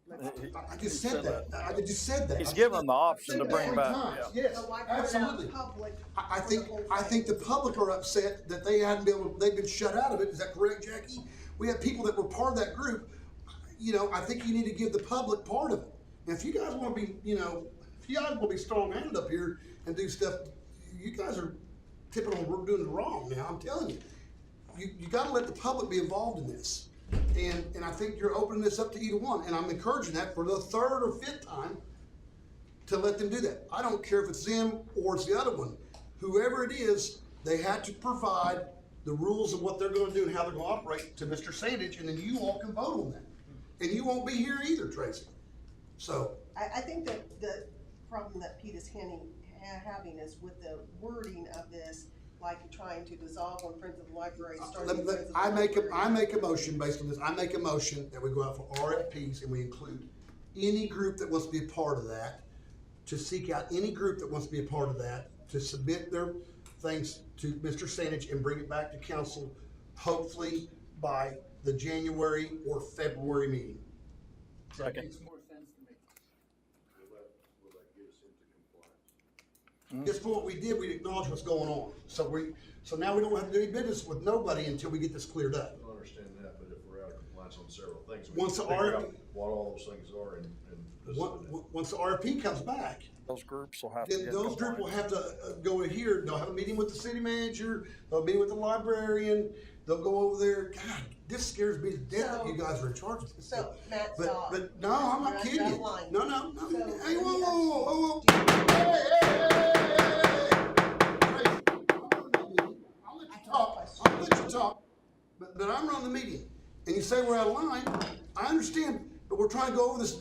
let's. I just said that. I just said that. He's given them the option to Said that bring 3 back, times. yeah. Yes, So why put it out absolutely. in public? I for think the whole I think the thing? public are upset that they've been shut out of it. Is that correct, Jackie? We have people that were part of that group. You know, I think you need to give the public part of it. And if you guys want to be, if you guys want to be strong-handed up here and do stuff, you guys are tipping on we're doing it wrong now. I'm telling you, you got to let the public be involved in this. And I think you're opening this up to either one. And I'm encouraging that for the 3rd or 5th time to let them do that. I don't care if it's them or it's the other one. Whoever it is, they have to provide the rules of what they're going to do and how they're going to operate to Mr. Sandage, and then you all can vote on that. And you won't be here either, Tracy. So. I think that the problem that Pete is having is with the wording of this, like you're trying to dissolve on Friends of the Library, starting with Friends of the I Library. make a motion based on this. I make a motion that we go out for RFPs and we include any group that wants to be a part of that, to seek out any group that wants to be a part of that, to submit their things to Mr. Sanich and bring it back to council, hopefully by the January or February meeting. Second. Makes more sense to me. Will that get us into compliance? Just for what we did, we acknowledged what's going on. So now we don't have to do any business with nobody until we get this cleared up. I understand that, but if we're out of compliance on several things, we Once need to the figure RFP out what all those things are and Once the RFP comes back, Those groups will have to then get those group will compliant. have to go in here, they'll have a meeting with the city manager, they'll meet with the librarian, they'll go over there. God, this scares me to death that you guys are in charge of this. So, Matt, But, stop. but, no, I'm not You're kidding out of you. line. No. So, Hey, whoa, let me whoa, ask whoa, you, whoa, I have a I'll question. let you talk, but I'm running the meeting, and you say we're out of line, I understand, but we're trying to go over this.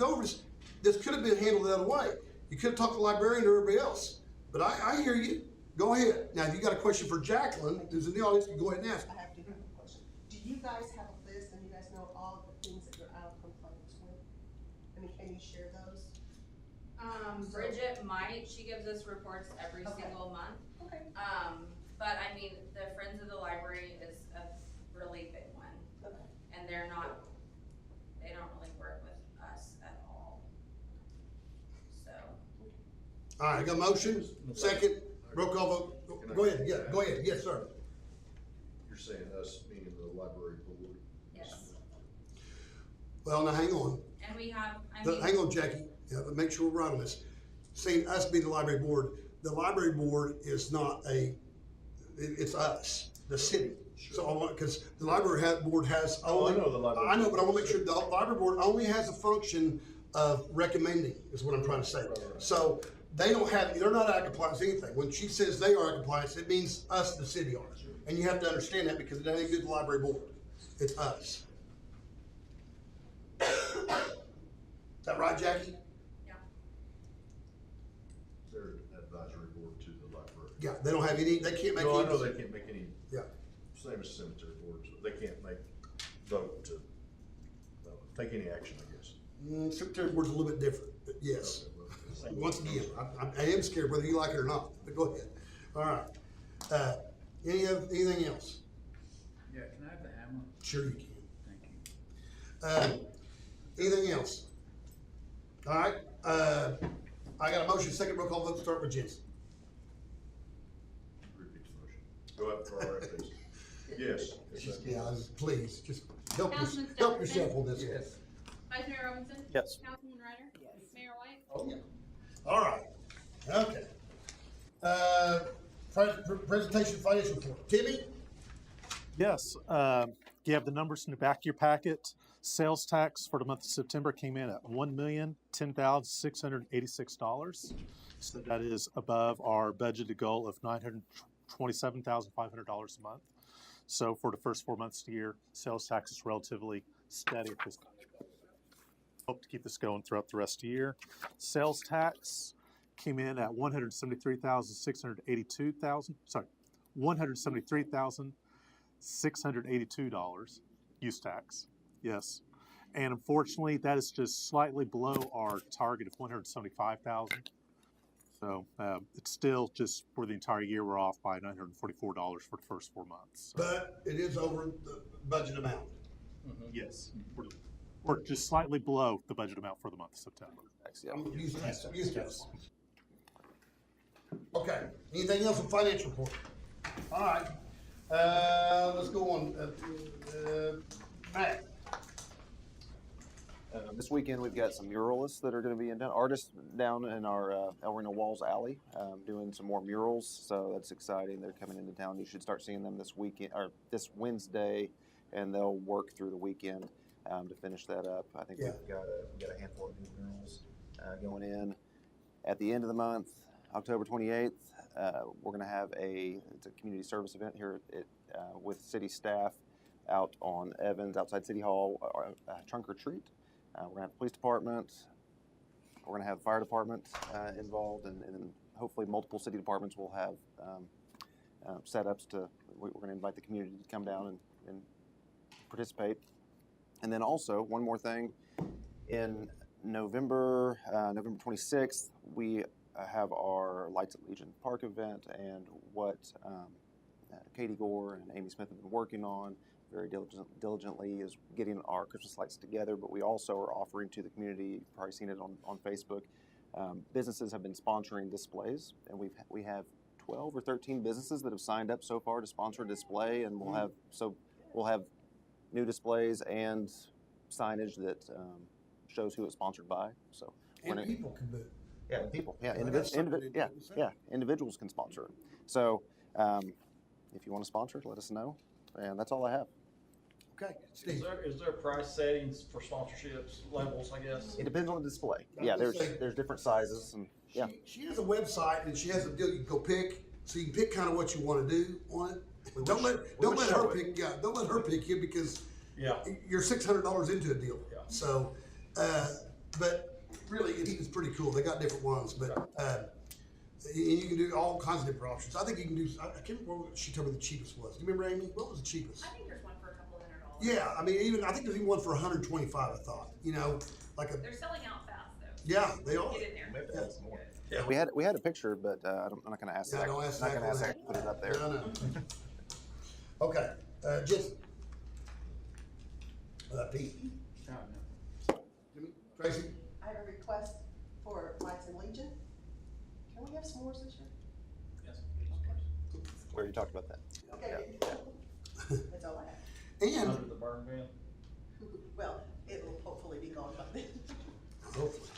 This could have been handled the other way. You could have talked to the librarian or everybody else, but I hear you. Go ahead. Now, if you got a question for Jacqueline, who's in the audience, you can go ahead and ask. I have a question. Do you guys have a list and you guys know all of the things that you're out of compliance with? I mean, can you share those? Bridget might, she gives us reports every Okay. single month. Okay. But I mean, the Friends of the Library is a really big one, Okay. and they don't really work with us at all. So, All right, I got a motion, second, roll call vote. Go ahead, yeah, go ahead, yes, sir. You're saying us, meaning the library board? yes, Well, now, hang on. and we have, I mean. Hang on, Jackie, yeah, but make sure we're right on this. Saying us being the library board is not it's us, the city. So I want, because the library board has Oh, I only. know the library I know, but I board. wanna make sure the library board only has a function of recommending, is what I'm trying to say. Right. So they're not out of compliance with anything. When she says they are out of compliance, it means us, the city are. And you have to understand that because it ain't good to the library board. It's us. Is that right, Jackie? They're advisory board to the library. Yeah, they don't have any, they can't make any. No, I know they can't make any, Yeah. same as cemetery boards, they can't vote to, take any action, I guess. Secretary board's a little bit different, but yes. Okay, well, Once again, I am scared whether you like it or not, but go ahead. All right. Anything else? Yeah, can I have the hammer? Sure you can. Thank you. Anything else? All right, I got a motion, second roll call vote, start with Jensen. Repeat the motion. Go ahead for our please. Yes. Yeah, please, just help Councilman yourself on this. Yes. Vice Mayor Robinson? Yes. Councilman Ryder? Yes. Mayor White? Oh, yeah. All right, okay. Presentation financial report. Timmy? Yes, you have the numbers in the back of your packet. Sales tax for the month of September came in at $1,010,686. So that is above our budgeted goal of $927,500 a month. So for the first 4 months of the year, sales tax is relatively steady at this time. Hope to keep this going throughout the rest of the year. Sales tax came in at $173,682. Use tax, yes. And unfortunately, that is just slightly below our target of $175,000. So it's still just for the entire year, we're off by $944 for the first 4 months. But it is over the budget amount. Yes. We're just slightly below the budget amount for the month of September. I'm used to this. Okay, anything else on financial report? All right, let's go on, Matt. This weekend, we've got some muralists that are going to be artists down in our El Reno Walls Alley, doing some more murals. So that's exciting. They're coming into town. You should start seeing them this weekend or this Wednesday, and they'll work through the weekend to finish that up. I think we've got a handful of new murals going in. At the end of the month, October 28th, we're going to have it's a community service event here with city staff out on Evans outside City Hall, trunk or treat. We're going to have the police department, we're going to have the fire department involved, and hopefully multiple city departments will have setups we're going to invite the community to come down and participate. And then also, one more thing, in November 26th, we have our Lights at Legion Park event, and what Katie Gore and Amy Smith have been working on very diligently is getting our Christmas lights together, but we also are offering to the community, you've probably seen it on Facebook, businesses have been sponsoring displays, and we have 12 or 13 businesses that have signed up so far to sponsor a display, and we'll have new displays and signage that shows who it's sponsored by. So And people can do it. yeah, people, yeah, Well, that's something they didn't say. individuals can sponsor it. So if you want to sponsor it, let us know, and that's all I have. Okay, Steve. Is there price settings for sponsorships, levels, I guess? It depends on the display. I Yeah, was gonna say- there's different sizes, and yeah. She has a website and she has a deal you can go pick, so you can pick kind of what you want to do on it. But don't let her pick. Yeah, don't let her pick you because Yeah. you're $600 into a deal. Yeah. So, but really, it's pretty cool. They got different ones, but and you can do all kinds of different options. I think you can do. I can't remember what she told me the cheapest was. Do you remember, Amy? What was the cheapest? I think there's one for a couple $100. Yeah, I mean, I think there's even one for 125. I thought, like a. They're selling out fast though. Yeah, they are. Get in there. Maybe that's more. Yeah. We had a picture, but I'm not going to ask Yeah, Zach. don't ask Not Zach going to on ask that. Zach to put it up there. No, no. Okay, Jensen. Pete. Jimmy, Tracy. I have a request for Lights and Legion. Can we have s'mores this year? Yes. We already talked about that. Okay, that's all I have. And Under the burn ban? Well, it'll hopefully be gone by then. hopefully,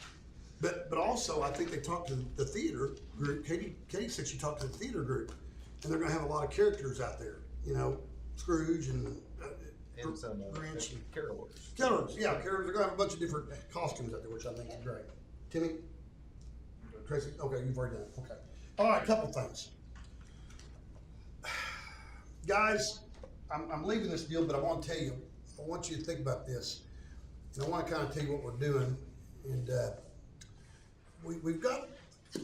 but also I think they talked to the theater group. Katie said she talked to the theater group, and they're going to have a lot of characters out there. Scrooge and some Grinch and carolers. Killers. Yeah, Killers. They're going to have a bunch of different costumes out there, which I think is great. Timmy, Tracy. Okay, you've already done it. Okay. All right, couple things. Guys, I'm leaving this deal, but I want to tell you, I want you to think about this, and I want to kind of tell you what we're doing. And we've got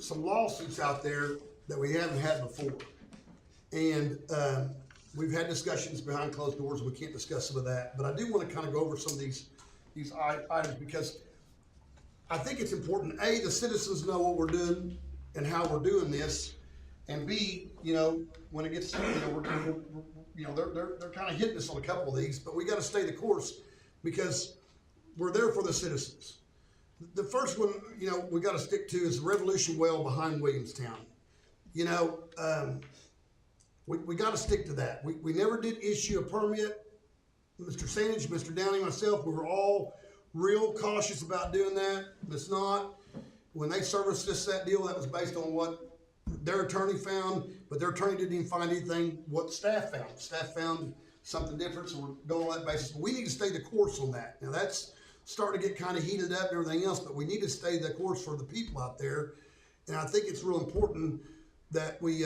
some lawsuits out there that we haven't had before, and we've had discussions behind closed doors. We can't discuss some of that, but I do want to kind of go over some of these items because I think it's important. A, the citizens know what we're doing and how we're doing this, and B, when it gets, they're kind of hitting us on a couple of these, but we got to stay the course because we're there for the citizens. The first one, we got to stick to is the Revolution Well behind Williamstown. We got to stick to that. We never did issue a permit. Mr. Sandage, Mr. Downey, myself, we were all real cautious about doing that. It's not. When they serviced us that deal, that was based on what their attorney found, but their attorney didn't even find anything what staff found. Staff found something different, so we're going on that basis. But we need to stay the course on that. Now that's starting to get kind of heated up and everything else, but we need to stay the course for the people out there. And I think it's real important that we,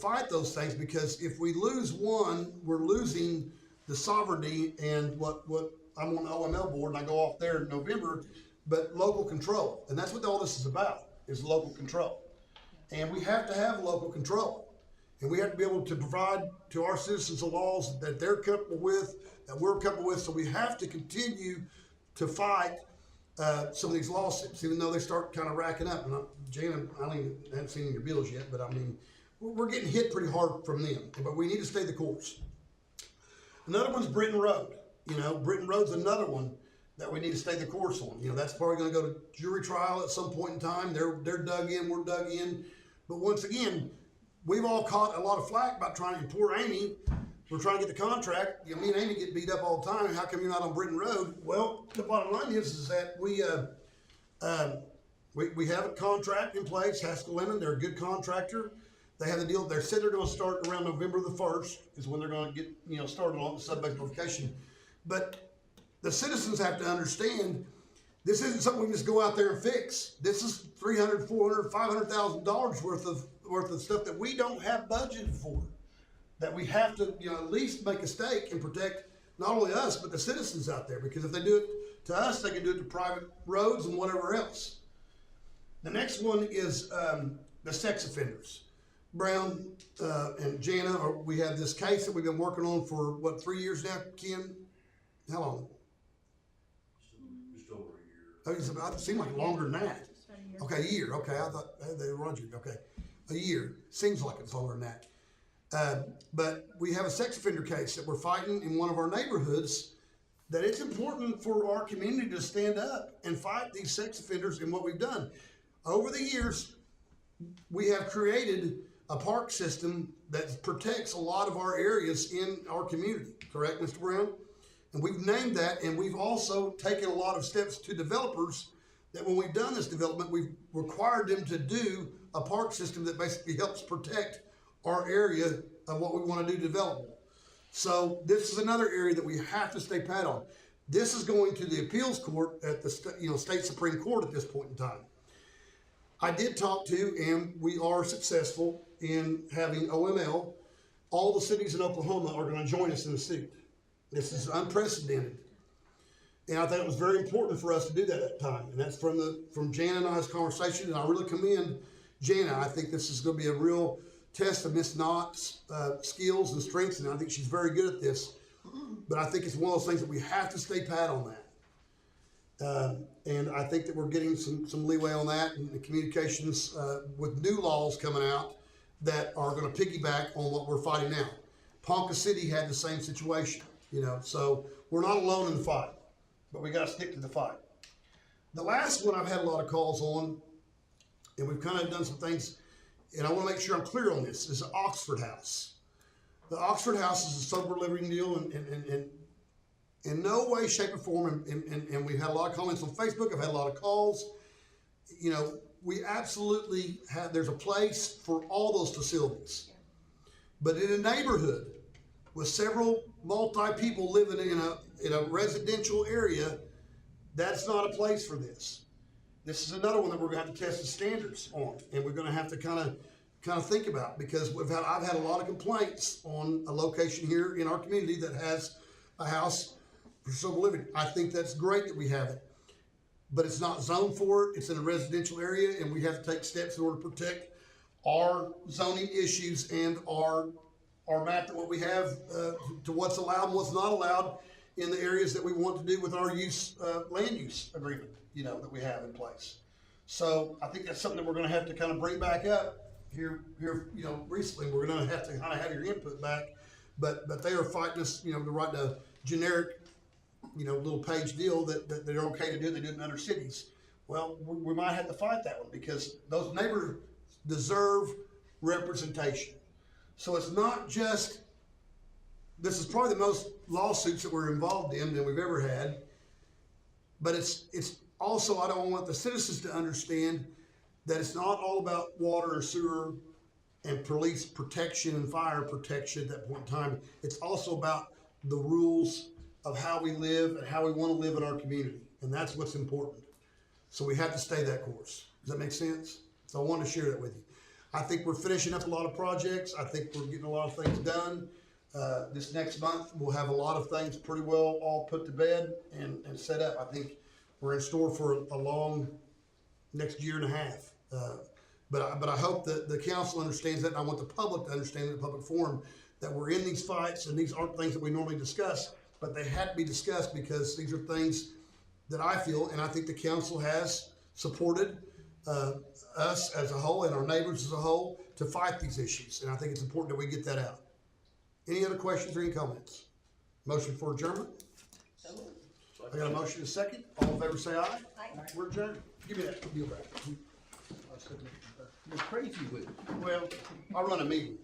fight those things, because if we lose one, we're losing the sovereignty and what I'm on the OML board and I go off there in November, but local control. And that's what all this is about, is local control. And we have to have local control. And we have to be able to provide to our citizens the laws that they're comfortable with, that we're comfortable with. So we have to continue to fight some of these lawsuits, even though they start kind of racking up. And Jan, I haven't seen your bills yet, but I mean, we're getting hit pretty hard from them. But we need to stay the course. Another one's Britton Road. Britton Road's another one that we need to stay the course on. That's probably going to go to jury trial at some point in time. They're dug in, we're dug in. But once again, we've all caught a lot of flack about trying to, poor Amy, we're trying to get the contract. Me and Amy get beat up all the time. How come you're not on Britton Road? Well, the bottom line is that we have a contract in place. Haskell Lemon, they're a good contractor. They have the deal. They said they're going to start around November the 1st is when they're going to get started on the sub-base notification. But the citizens have to understand this isn't something we can just go out there and fix. This is $300,000, $400,000, $500,000 worth of stuff that we don't have budgeted for. That we have to at least make a stake and protect not only us but the citizens out there. Because if they do it to us, they can do it to private roads and whatever else. The next one is the sex offenders. Brown and Jana, we have this case that we've been working on for 3 years now, Ken? How long? Just over a It seemed like longer than that. Okay, a year, okay, I thought they were on you, okay. A year, seems like it's longer than that. But we have a sex offender case that we're fighting in one of our neighborhoods, that it's important for our community to stand up and fight these sex offenders. And what we've done over the years, we have created a park system that protects a lot of our areas in our community, correct, Mr. Brown? And we've named that, and we've also taken a lot of steps to developers that when we've done this development, we've required them to do a park system that basically helps protect our area of what we want to do development. So this is another area that we have to stay pat on. This is going to the appeals court at the state Supreme Court at this point in time. I did talk to, and we are successful in having OML. All the cities in Oklahoma are going to join us in the suit. This is unprecedented. And I think it was very important for us to do that at the time. And that's from Jana and I's conversation. And I really commend Jana. I think this is going to be a real test of Miss Knott's skills and strengths. And I think she's very good at this. But I think it's one of those things that we have to stay pat on that. And I think that we're getting some leeway on that, and the communications with new laws coming out that are going to piggyback on what we're fighting now. Ponca City had the same situation, so we're not alone in the fight, but we got to stick to the fight. The last one I've had a lot of calls on, and we've kind of done some things, and I want to make sure I'm clear on this, is the Oxford House. The Oxford House is a sober living deal, and in no way, shape, or form, and we've had a lot of comments on Facebook, I've had a lot of calls, we absolutely have, there's a place for all those facilities. But in a neighborhood with several multi-people living in a residential area, that's not a place for this. This is another one that we're going to have to test the standards on, and we're going to have to kind of think about, because I've had a lot of complaints on a location here in our community that has a house for sober living. I think that's great that we have it, but it's not zoned for it. It's in a residential area, and we have to take steps in order to protect our zoning issues and our map that what we have to what's allowed and what's not allowed in the areas that we want to do with our land use agreement, that we have in place. So I think that's something that we're going to have to kind of bring back up here, recently. We're going to have to kind of have your input back, but they are fighting us, to write a generic, little page deal that they're okay to do. They do it in other cities. Well, we might have to fight that one, because those neighbors deserve representation. So it's not just, this is probably the most lawsuits that we're involved in than we've ever had, but it's also, I don't want the citizens to understand that it's not all about water or sewer and police protection and fire protection at that point in time. It's also about the rules of how we live and how we want to live in our community. And that's what's important. So we have to stay that course. Does that make sense? So I wanted to share that with you. I think we're finishing up a lot of projects. I think we're getting a lot of things done. This next month, we'll have a lot of things pretty well all put to bed and set up. I think we're in store for a long next year and a half. But I hope that the council understands that, and I want the public to understand in the public forum that we're in these fights, and these aren't things that we normally discuss, but they had to be discussed because these are things that I feel, and I think the council has supported us as a whole and our neighbors as a whole to fight these issues. And I think it's important that we get that out. Any other questions or any comments? Motion for adjournment? I got a motion and a second. All in favor say aye. Aye. We're adjourned. Give me that deal back. You're crazy with it. Well, I run a meeting.